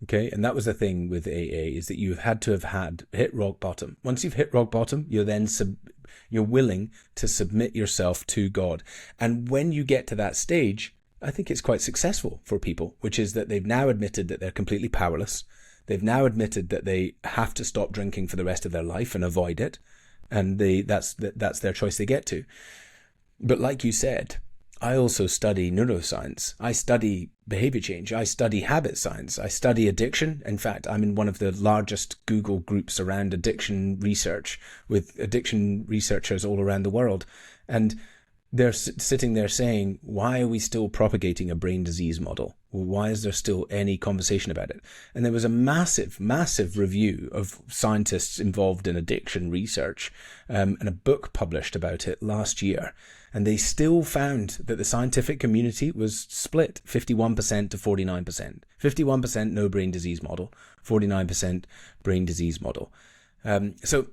Okay. And that was the thing with AA, is that you've had to have hit rock bottom. Once you've hit rock bottom, you're willing to submit yourself to God. And when you get to that stage, I think it's quite successful for people, which is that they've now admitted that they're completely powerless. They've now admitted that they have to stop drinking for the rest of their life and avoid it. And that's their choice they get to. But like you said, I also study neuroscience. I study behavior change. I study habit science. I study addiction. In fact, I'm in one of the largest Google groups around addiction research, with addiction researchers all around the world. And they're sitting there saying, why are we still propagating a brain disease model? Why is there still any conversation about it? And there was a massive, massive review of scientists involved in addiction research, and a book published about it last year. And they still found that the scientific community was split 51% to 49%. 51% no brain disease model, 49% brain disease model. So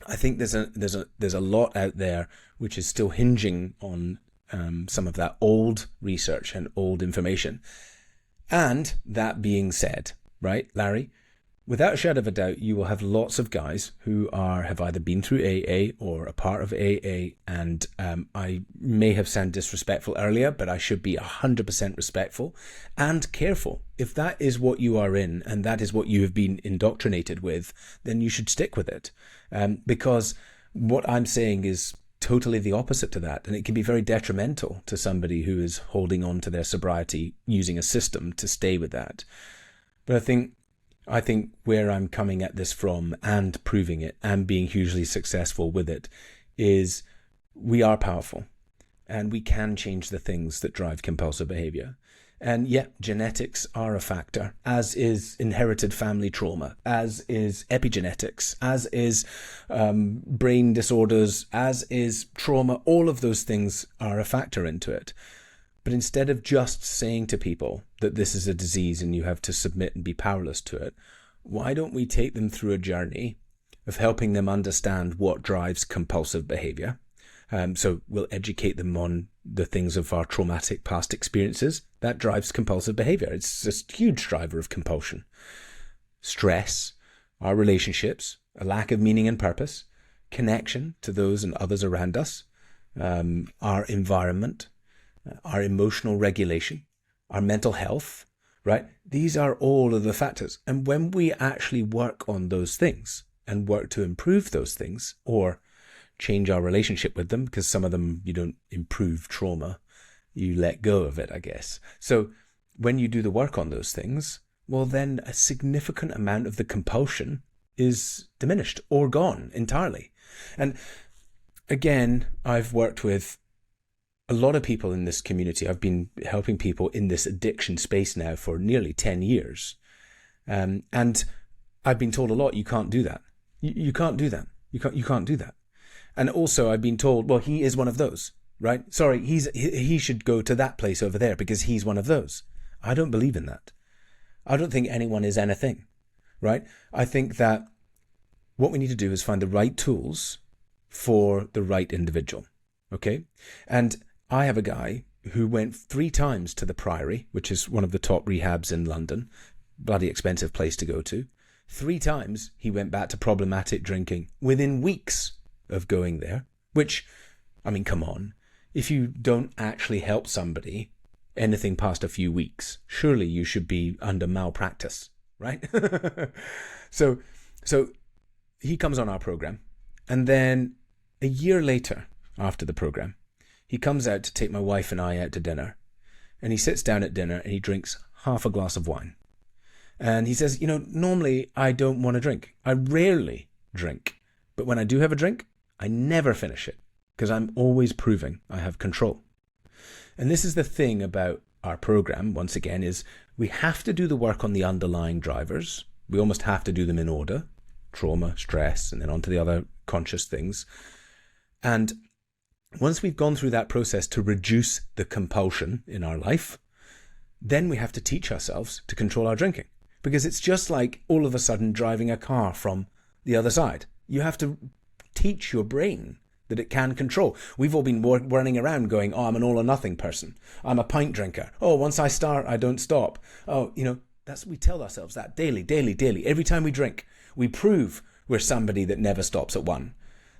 I think there's a lot out there which is still hinging on some of that old research and old information. And that being said, right, Larry, without a shadow of a doubt, you will have lots of guys who have either been through AA or a part of AA. And I may have sounded disrespectful earlier, but I should be 100% respectful and careful. If that is what you are in and that is what you have been indoctrinated with, then you should stick with it. Because what I'm saying is totally the opposite to that. And it can be very detrimental to somebody who is holding on to their sobriety using a system to stay with that. But I think where I'm coming at this from and proving it and being hugely successful with it is we are powerful and we can change the things that drive compulsive behavior. And yeah, genetics are a factor, as is inherited family trauma, as is epigenetics, as is brain disorders, as is trauma. All of those things are a factor into it. But instead of just saying to people that this is a disease and you have to submit and be powerless to it, why don't we take them through a journey of helping them understand what drives compulsive behavior? So we'll educate them on the things of our traumatic past experiences that drives compulsive behavior. It's a huge driver of compulsion. Stress, our relationships, a lack of meaning and purpose, connection to those and others around us, our environment, our emotional regulation, our mental health, right? These are all of the factors. And when we actually work on those things and work to improve those things, or change our relationship with them, because some of them you don't improve trauma, you let go of it, I guess. So when you do the work on those things, well, then a significant amount of the compulsion is diminished or gone entirely. And again, I've worked with a lot of people in this community. I've been helping people in this addiction space now for nearly 10 years. And I've been told a lot, you can't do that. You can't do that. You can't do that. And also I've been told, well, he is one of those, right? Sorry, he should go to that place over there because he's one of those. I don't believe in that. I don't think anyone is anything, right? I think that what we need to do is find the right tools for the right individual, okay? And I have a guy who went 3 times to the Priory, which is one of the top rehabs in London, bloody expensive place to go to. 3 times he went back to problematic drinking within weeks of going there, which, I mean, come on. If you don't actually help somebody anything past a few weeks, surely you should be under malpractice, right? So he comes on our program, and then a year later, after the program, he comes out to take my wife and I out to dinner, and he sits down at dinner and he drinks half a glass of wine. And he says, normally I don't want to drink. I rarely drink, but when I do have a drink, I never finish it because I'm always proving I have control. And this is the thing about our program, once again, is we have to do the work on the underlying drivers. We almost have to do them in order. trauma, stress, and then onto the other conscious things. And once we've gone through that process to reduce the compulsion in our life, then we have to teach ourselves to control our drinking. Because it's just like all of a sudden driving a car from the other side. You have to teach your brain that it can control. We've all been running around going, oh, I'm an all or nothing person. I'm a pint drinker. Oh, once I start, I don't stop. Oh, we tell ourselves that daily. Every time we drink, we prove we're somebody that never stops at one.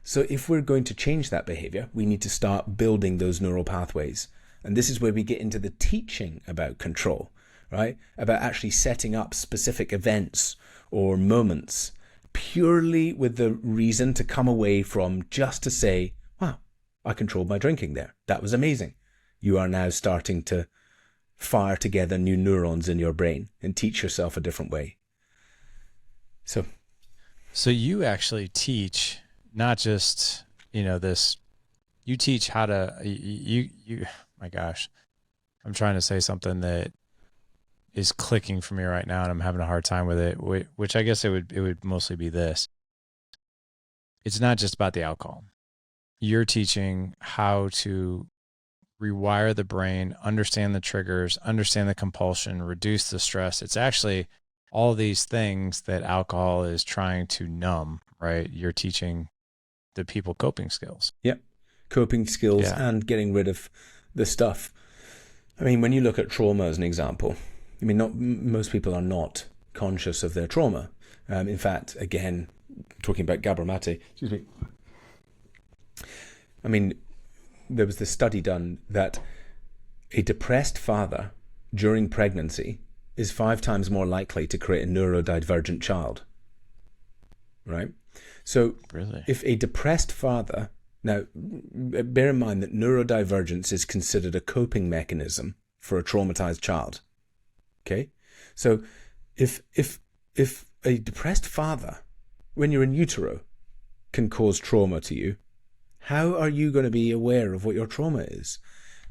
So if we're going to change that behavior, we need to start building those neural pathways. And this is where we get into the teaching about control, right? About actually setting up specific events or moments purely with the reason to come away from just to say, wow, I controlled my drinking there. That was amazing. You are now starting to fire together new neurons in your brain and teach yourself a different way. So you actually teach not just, you teach how to, my gosh, I'm trying to say something that is clicking for me right now and I'm having a hard time with it, which I guess it would mostly be this. It's not just about the alcohol. You're teaching how to rewire the brain, understand the triggers, understand the compulsion, reduce the stress. It's actually all these things that alcohol is trying to numb, right? You're teaching the people coping skills. Yep. Coping skills and getting rid of the stuff. I mean, when you look at trauma as an example, most people are not conscious of their trauma. In fact, again, talking about Gabor Mate, excuse me. I mean, there was this study done that a depressed father during pregnancy is 5 times more likely to create a neurodivergent child. Right? So really? If a depressed father, now bear in mind that neurodivergence is considered a coping mechanism for a traumatized child. Okay? So if a depressed father, when you're in utero, can cause trauma to you, how are you going to be aware of what your trauma is?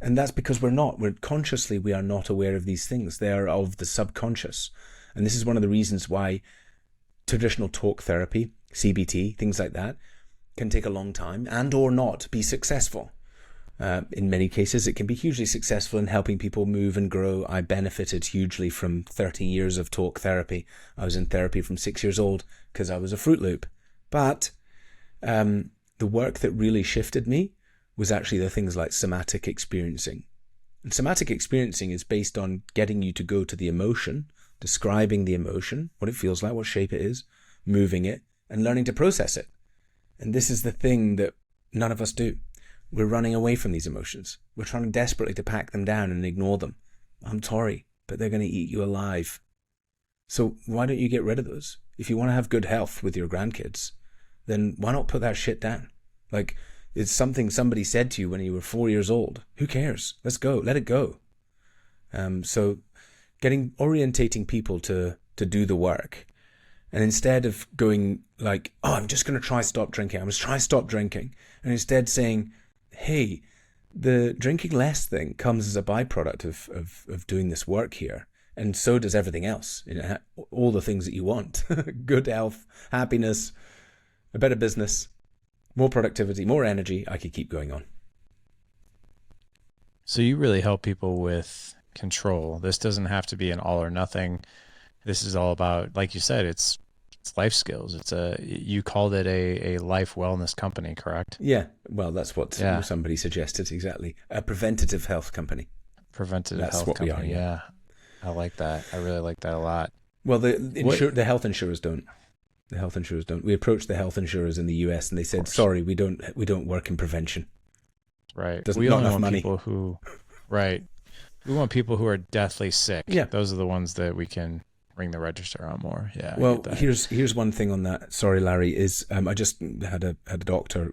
And that's because we are not aware of these things. They are of the subconscious. And this is one of the reasons why traditional talk therapy, CBT, things like that, can take a long time and or not be successful. In many cases, it can be hugely successful in helping people move and grow. I benefited hugely from 30 years of talk therapy. I was in therapy from 6 years old because I was a Fruit Loop. But the work that really shifted me was actually the things like somatic experiencing. And somatic experiencing is based on getting you to go to the emotion, describing the emotion, what it feels like, what shape it is, moving it, and learning to process it. And this is the thing that none of us do. We're running away from these emotions. We're trying desperately to pack them down and ignore them. I'm sorry, but they're going to eat you alive. So why don't you get rid of those? If you want to have good health with your grandkids, then why not put that shit down? Like, it's something somebody said to you when you were 4 years old. Who cares? Let's go. Let it go. So orientating people to do the work. And instead of going like, oh, I'm just going to try stop drinking. I'm just trying to stop drinking. And instead saying, hey, the drinking less thing comes as a byproduct of doing this work here. And so does everything else. All the things that you want. Good health, happiness, a better business, more productivity, more energy. I could keep going on. So you really help people with control. This doesn't have to be an all or nothing. This is all about, like you said, it's life skills. You called it a life wellness company, correct? Yeah. Well, that's what somebody suggested. Exactly. A preventative health company. Preventative health company. That's what we are. Yeah. I like that. I really like that a lot. Well, the health insurers don't. The health insurers don't. We approached the health insurers in the US and they said, sorry, we don't work in prevention. Right. There's not enough money. People who, right. We want people who are deathly sick. Yeah. Those are the ones that we can ring the register on more. Yeah. Well, here's one thing on that. Sorry, Larry, is I just had a doctor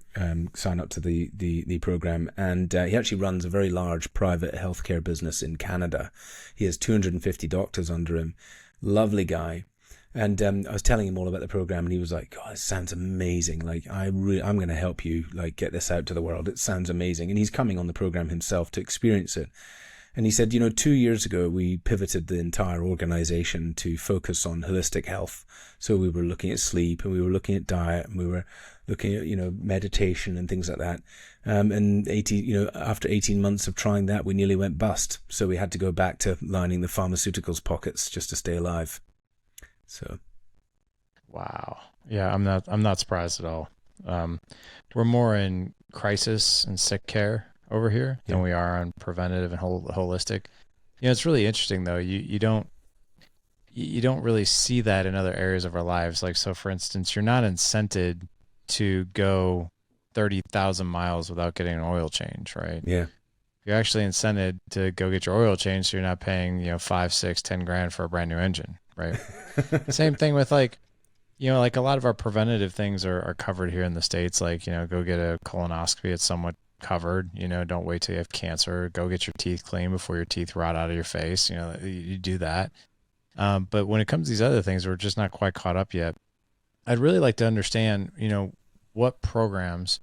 sign up to the program, and he actually runs a very large private healthcare business in Canada. He has 250 doctors under him. Lovely guy. And I was telling him all about the program, and he was like, "God, it sounds amazing! Like, I'm going to help you, like, get this out to the world. It sounds amazing." And he's coming on the program himself to experience it. And he said, 2 years ago, we pivoted the entire organization to focus on holistic health. So we were looking at sleep, and we were looking at diet, and we were looking at, meditation and things like that. And after 18 months of trying that, we nearly went bust. So we had to go back to lining the pharmaceuticals pockets just to stay alive. So. Wow. Yeah, I'm not surprised at all. We're more in crisis and sick care over here than we are on preventative and holistic. It's really interesting though. You don't really see that in other areas of our lives. Like, so for instance, you're not incented to go 30,000 miles without getting an oil change, right? Yeah. You're actually incented to go get your oil changed, so you're not paying, 5, 6, 10 grand for a brand new engine, right? Same thing with like a lot of our preventative things are covered here in the States. Like, go get a colonoscopy. It's somewhat covered. Don't wait till you have cancer. Go get your teeth cleaned before your teeth rot out of your face. You do that. But when it comes to these other things, we're just not quite caught up yet. I'd really like to understand, what programs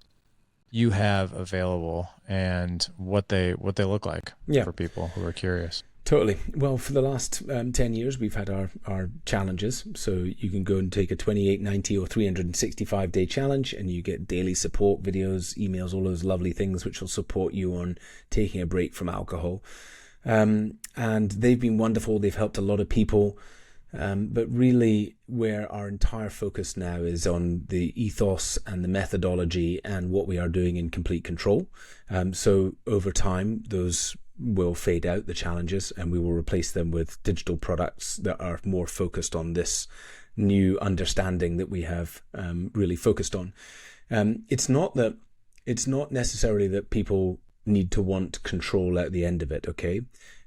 you have available and what they look like for people who are curious. Totally. Well, for the last 10 years, we've had our challenges. So you can go and take a 28, 90 or 365-day challenge, and you get daily support videos, emails, all those lovely things which will support you on taking a break from alcohol. And they've been wonderful. They've helped a lot of people. But really where our entire focus now is on the ethos and the methodology and what we are doing in complete control. So over time, those will fade out, the challenges, and we will replace them with digital products that are more focused on this new understanding that we have really focused on. It's not necessarily that people need to want control at the end of it, okay?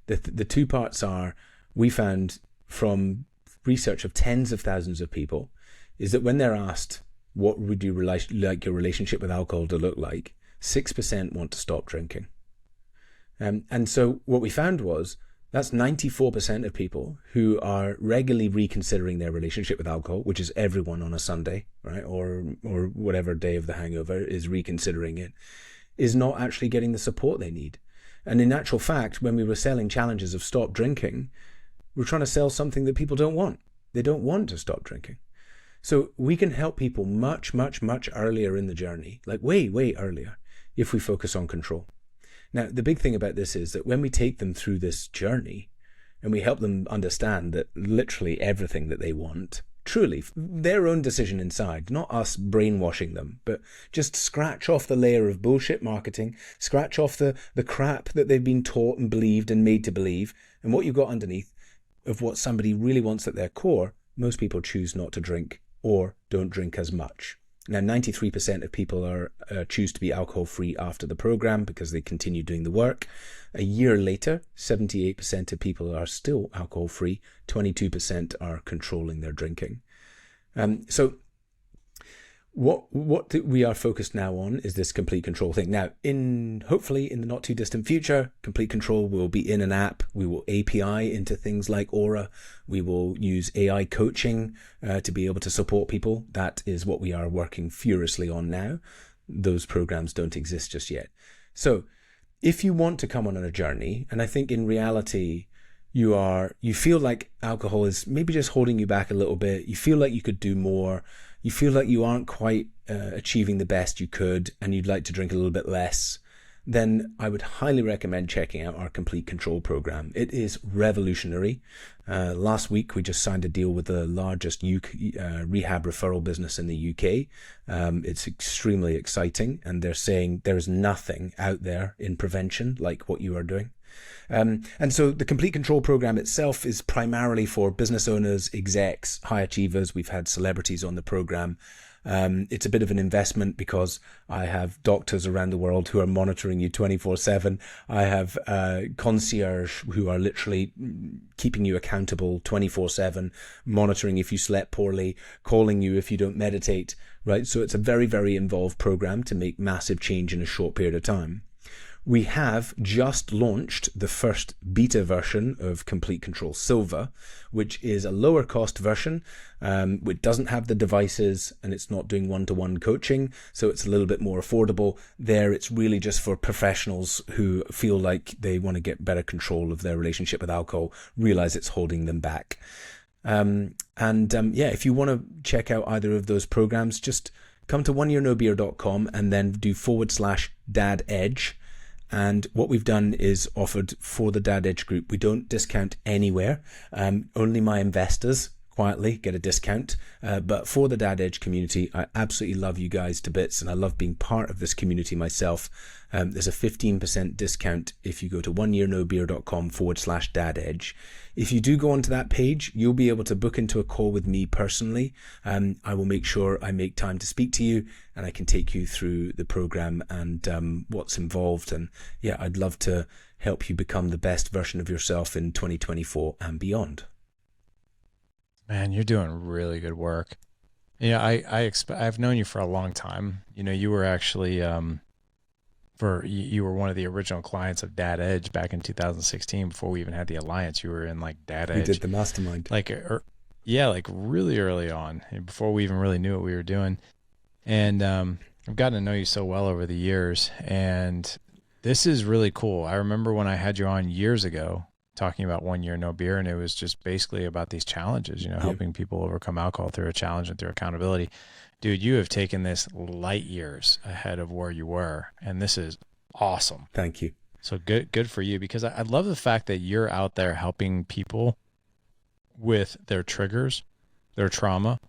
The two parts are, we found from research of tens of thousands of people, is that when they're asked, what would you like your relationship with alcohol to look like, 6% want to stop drinking. And so what we found was that's 94% of people who are regularly reconsidering their relationship with alcohol, which is everyone on a Sunday, right? Or whatever day of the hangover is reconsidering it, is not actually getting the support they need. And in actual fact, when we were selling challenges of stop drinking, we're trying to sell something that people don't want. They don't want to stop drinking. So we can help people much, much, much earlier in the journey, like way, way earlier, if we focus on control. Now, the big thing about this is that when we take them through this journey and we help them understand that literally everything that they want, truly their own decision inside, not us brainwashing them, but just scratch off the layer of bullshit marketing, scratch off the crap that they've been taught and believed and made to believe, and what you've got underneath of what somebody really wants at their core, most people choose not to drink or don't drink as much. Now, 93% of people choose to be alcohol-free after the program because they continue doing the work. A year later, 78% of people are still alcohol-free. 22% are controlling their drinking. So what we are focused now on is this complete control thing. Now, hopefully in the not too distant future, complete control will be in an app. We will API into things like Aura. We will use AI coaching to be able to support people. That is what we are working furiously on now. Those programs don't exist just yet. So if you want to come on a journey, and I think in reality, you feel like alcohol is maybe just holding you back a little bit. You feel like you could do more. You feel like you aren't quite achieving the best you could, and you'd like to drink a little bit less, then I would highly recommend checking out our Complete Control program. It is revolutionary. Last week, we just signed a deal with the largest rehab referral business in the UK. It's extremely exciting, and they're saying there is nothing out there in prevention like what you are doing. And so the Complete Control program itself is primarily for business owners, execs, high achievers. We've had celebrities on the program. It's a bit of an investment because I have doctors around the world who are monitoring you 24/7. I have concierge who are literally keeping you accountable 24/7, monitoring if you slept poorly, calling you if you don't meditate, right? So it's a very, very involved program to make massive change in a short period of time. We have just launched the first beta version of Complete Control Silver, which is a lower cost version. It doesn't have the devices and it's not doing one-to-one coaching, so it's a little bit more affordable. There, it's really just for professionals who feel like they want to get better control of their relationship with alcohol, realize it's holding them back. If you want to check out either of those programs, just come to oneyearnobeer.com and then do /Dad Edge. And what we've done is offered for the Dad Edge group. We don't discount anywhere. Only my investors quietly get a discount. But for the Dad Edge community, I absolutely love you guys to bits, and I love being part of this community myself. There's a 15% discount if you go to oneyearnobeer.com /Dad Edge. If you do go onto that page, you'll be able to book into a call with me personally. I will make sure I make time to speak to you, and I can take you through the program and what's involved. And yeah, I'd love to help you become the best version of yourself in 2024 and beyond. Man, you're doing really good work. Yeah, I've known you for a long time. You know, you were actually you were one of the original clients of Dad Edge back in 2016 before we even had the alliance. You were in like Dad Edge. We did the mastermind. Like really early on, before we even really knew what we were doing. And I've gotten to know you so well over the years, and this is really cool. I remember when I had you on years ago talking about 1 year no beer, and it was just basically about these challenges, you know, helping people overcome alcohol through a challenge and through accountability. Dude, you have taken this light years ahead of where you were, and this is awesome. Thank you. So good for you, because I love the fact that you're out there helping people with their triggers, their trauma,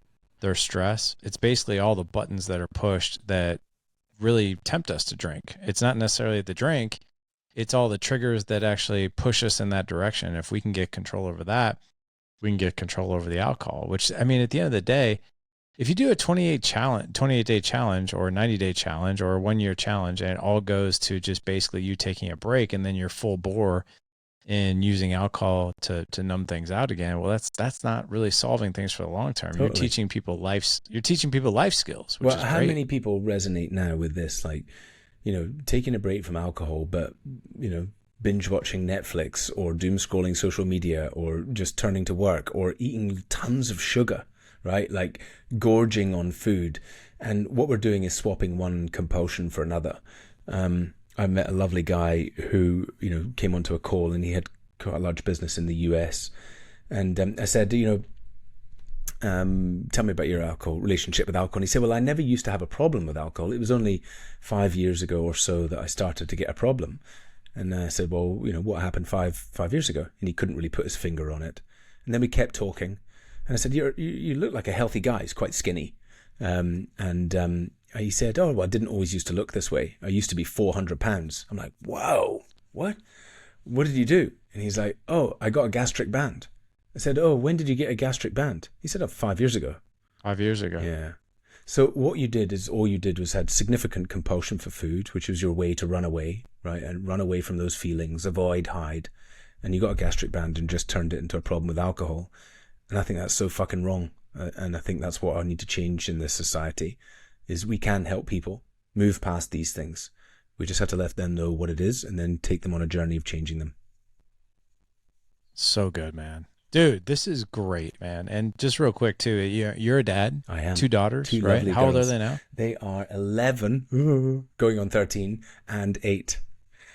their stress. It's basically all the buttons that are pushed that really tempt us to drink. It's not necessarily the drink, it's all the triggers that actually push us in that direction. If we can get control over that, we can get control over the alcohol, which, I mean, at the end of the day, if you do a 28-day challenge or a 90-day challenge or a 1 year challenge, and it all goes to just basically you taking a break and then you're full bore in using alcohol to numb things out again, well, that's not really solving things for the long term. Totally. You're teaching people life skills, which is great. How many people resonate now with this? Like, you know, taking a break from alcohol, but, you know, binge watching Netflix or doom scrolling social media or just turning to work or eating tons of sugar, right? Like gorging on food. And what we're doing is swapping one compulsion for another. I met a lovely guy who, you know, came onto a call, and he had quite a large business in the US. And I said, you know, tell me about your relationship with alcohol. And he said, well, I never used to have a problem with alcohol. It was only 5 years ago or so that I started to get a problem. And I said, well, you know, what happened five years ago? And he couldn't really put his finger on it. And then we kept talking. And I said, you look like a healthy guy. He's quite skinny. He said, oh, well, I didn't always used to look this way. I used to be 400 pounds. I'm like, whoa, what did you do? And he's like, oh, I got a gastric band. I said, oh, when did you get a gastric band? He said, 5 years ago. 5 years ago. Yeah. So what you did is, all you did was had significant compulsion for food, which was your way to run away, right? And run away from those feelings, avoid, hide. And you got a gastric band and just turned it into a problem with alcohol. And I think that's so fucking wrong. And I think that's what I need to change in this society, is we can help people move past these things. We just have to let them know what it is and then take them on a journey of changing them. So good, man. Dude, this is great, man. And just real quick, too, you're a dad. I am. 2 daughters, Two right? How old are girls. they now? They are 11, going on 13, and 8.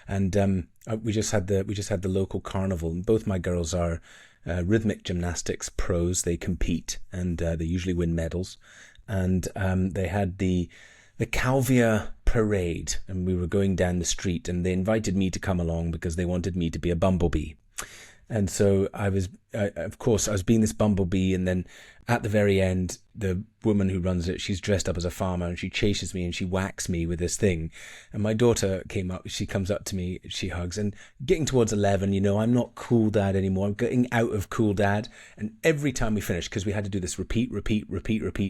And we just had the local carnival, and both my girls are rhythmic gymnastics pros. They compete, and they usually win medals. And they had the Calvia parade, and we were going down the street, and they invited me to come along because they wanted me to be a bumblebee. And so I was being this bumblebee, and then at the very end, the woman who runs it, she's dressed up as a farmer, and she chases me and she whacks me with this thing. And my daughter comes up to me, she hugs, and getting towards 11, you know, I'm not cool dad anymore. I'm getting out of cool dad. And every time we finished, because we had to do this repeat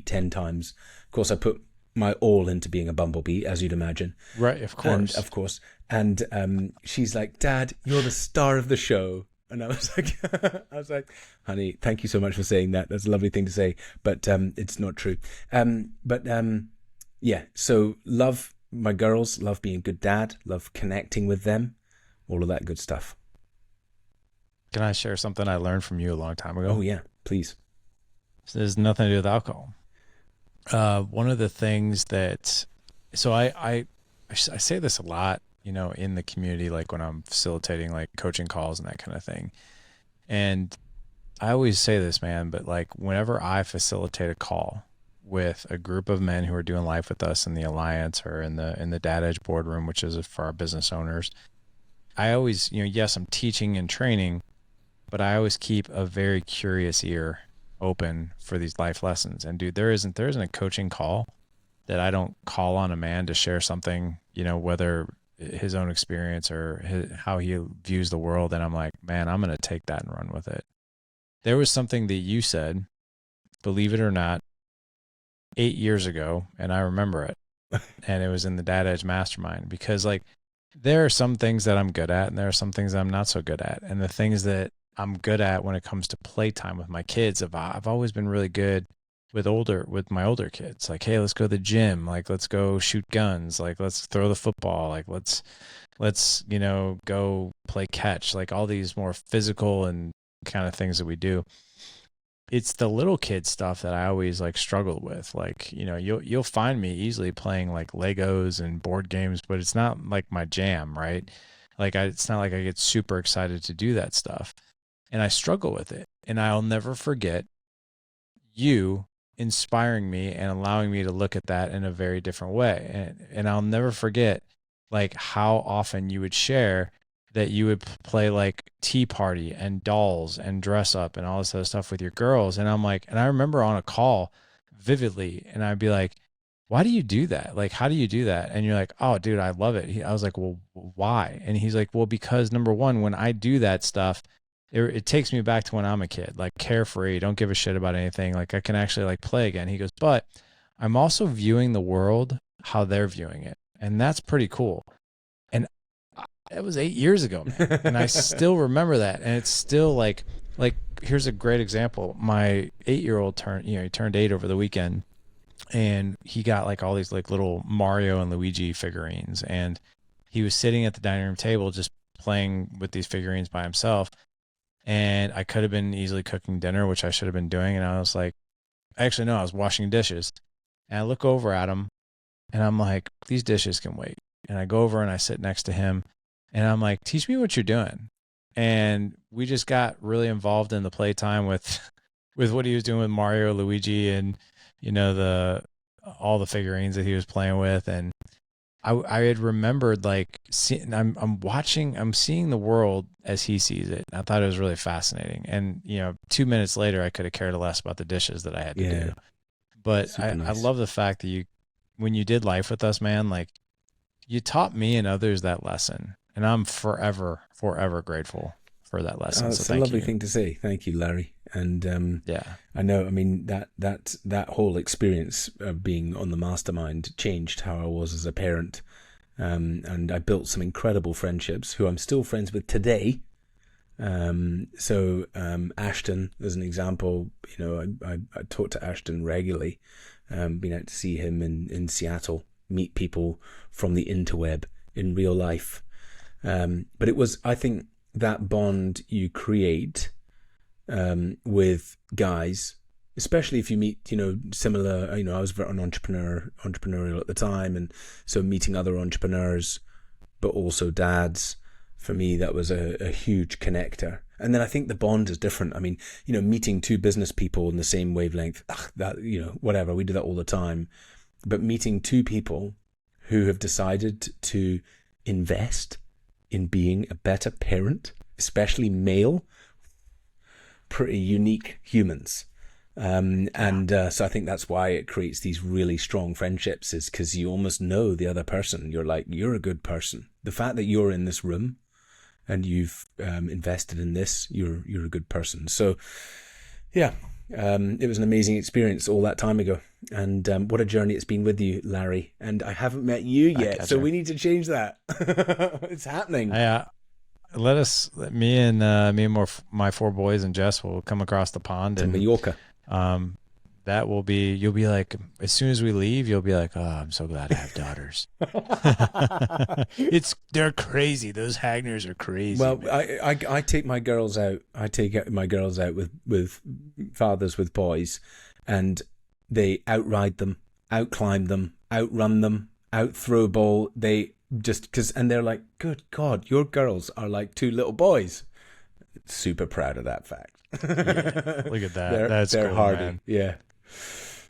10 times. Of course, I put my all into being a bumblebee, as you'd imagine. Right, of course. And she's like, Dad, you're the star of the show. And I was like, honey, thank you so much for saying that. That's a lovely thing to say, but it's not true. Yeah. So love my girls, love being a good dad, love connecting with them, all of that good stuff. Can I share something I learned from you a long time ago? Oh yeah, please. So there's nothing to do with alcohol. One of the things that, so I say this a lot, in the community, like when I'm facilitating like coaching calls and that kind of thing. And I always say this, man, but like whenever I facilitate a call with a group of men who are doing life with us in the Alliance or in the Dad Edge boardroom, which is for our business owners, I always, yes, I'm teaching and training, but I always keep a very curious ear open for these life lessons. And dude, there isn't a coaching call that I don't call on a man to share something, whether his own experience or how he views the world. And I'm like, man, I'm going to take that and run with it. There was something that you said, believe it or not, 8 years ago, and I remember it. And it was in the Dad Edge Mastermind, because like there are some things that I'm good at and there are some things that I'm not so good at. And the things that I'm good at when it comes to playtime with my kids, I've always been really good with my older kids. Like, hey, let's go to the gym. Like, let's go shoot guns. Like, let's throw the football. Like, let's go play catch. Like all these more physical and kind of things that we do. It's the little kid stuff that I always like struggled with. Like, you'll find me easily playing like Legos and board games, but it's not like my jam, right? Like it's not like I get super excited to do that stuff. And I struggle with it. And I'll never forget you inspiring me and allowing me to look at that in a very different way. And I'll never forget like how often you would share that you would play like tea party and dolls and dress up and all this other stuff with your girls. And I'm like, and I remember on a call vividly, and I'd be like, why do you do that? Like, how do you do that? And you're like, oh dude, I love it. I was like, well, why? And he's like, well, because number one, when I do that stuff, it takes me back to when I'm a kid, like carefree, don't give a shit about anything. Like I can actually like play again. He goes, but I'm also viewing the world how they're viewing it. And that's pretty cool. And that was 8 years ago, man. And I still remember that. And it's still like, here's a great example. My 8-year-old he turned 8 over the weekend, and he got like all these like little Mario and Luigi figurines. And he was sitting at the dining room table, just playing with these figurines by himself. And I could have been easily cooking dinner, which I should have been doing. And I was like, actually, no, I was washing dishes. And I look over at him and I'm like, these dishes can wait. And I go over and I sit next to him and I'm like, teach me what you're doing. And we just got really involved in the playtime with what he was doing with Mario, Luigi, and, all the figurines that he was playing with. And I had remembered like I'm seeing the world as he sees it. I thought it was really fascinating. And 2 minutes later, I could have cared less about the dishes that I had to do. But I love the fact that when you did life with us, man, like you taught me and others that lesson, and I'm forever grateful for that lesson. It's a lovely thing to say. Thank you, Larry. And I know, I mean, that whole experience of being on the mastermind changed how I was as a parent. And I built some incredible friendships who I'm still friends with today. So Ashton, as an example, I talk to Ashton regularly, been out to see him in Seattle, meet people from the interweb in real life. But it was, I think, that bond you create with guys, especially if you meet, similar, I was very entrepreneurial at the time. And so meeting other entrepreneurs, but also dads, for me, that was a huge connector. And then I think the bond is different. I mean, meeting two business people in the same wavelength, whatever, we do that all the time. But meeting two people who have decided to invest in being a better parent, especially male, pretty unique humans. So I think that's why it creates these really strong friendships, is because you almost know the other person. You're like, you're a good person. The fact that you're in this room and you've invested in this, you're a good person. So yeah, it was an amazing experience all that time ago. And what a journey it's been with you, Larry. And I haven't met you yet, so we need to change that. It's happening. Me and my 4 boys and Jess will come across the pond to Mallorca. that will be, you'll be like, as soon as we leave, you'll be like, oh, I'm so glad I have daughters. They're crazy. Those Hagners are crazy. Well, I take my girls out. I take my girls out with fathers with boys, and they outride them, outclimb them, outrun them, outthrow ball. They just and they're like, good God, your girls are like two little boys. Super proud of that fact. Yeah, look at that. They're cool, hardy. man. Yeah.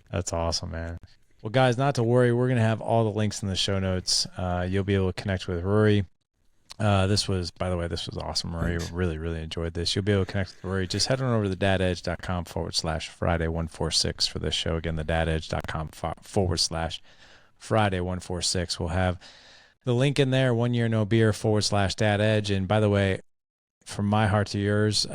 That's awesome, man. Well, guys, not to worry. We're going to have all the links in the show notes. You'll be able to connect with Ruari. This was awesome, Ruari. Thanks. Really, really enjoyed this. You'll be able to connect with Ruari. Just head on over to thedadedge.com/Friday146 for this show. Again, thedadedge.com/Friday146. We'll have the link in there, 1 year no beer /Dad Edge. And by the way, from my heart to yours,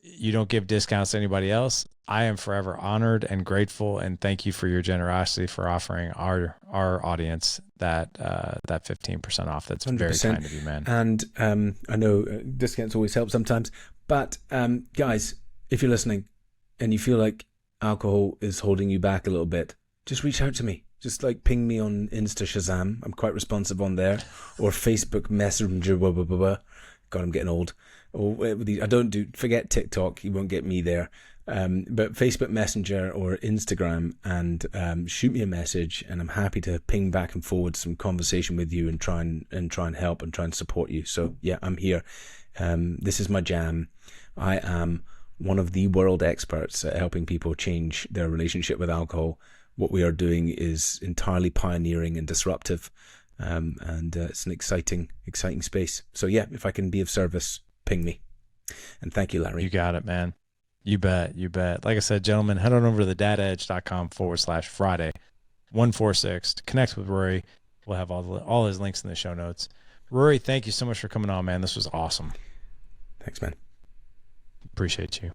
you don't give discounts to anybody else. I am forever honored and grateful, and thank you for your generosity for offering our audience that 15% off. That's 100%. Very kind of you, man. And I know discounts always help sometimes, but guys, if you're listening and you feel like alcohol is holding you back a little bit, just reach out to me. Just like ping me on Insta Shazam. I'm quite responsive on there, or Facebook Messenger. Blah, blah, blah, blah. God, I'm getting old. Forget TikTok. You won't get me there. But Facebook Messenger or Instagram, and shoot me a message, and I'm happy to ping back and forward some conversation with you and try and help and try and support you. So yeah, I'm here. This is my jam. I am one of the world experts at helping people change their relationship with alcohol. What we are doing is entirely pioneering and disruptive. And it's an exciting space. So yeah, if I can be of service, ping me. And thank you, Larry. You got it, man. You bet. Like I said, gentlemen, head on over to thedadedge.com/Friday146 to connect with Ruari. We'll have all his links in the show notes. Ruari, thank you so much for coming on, man. This was awesome. Thanks, man. Appreciate you.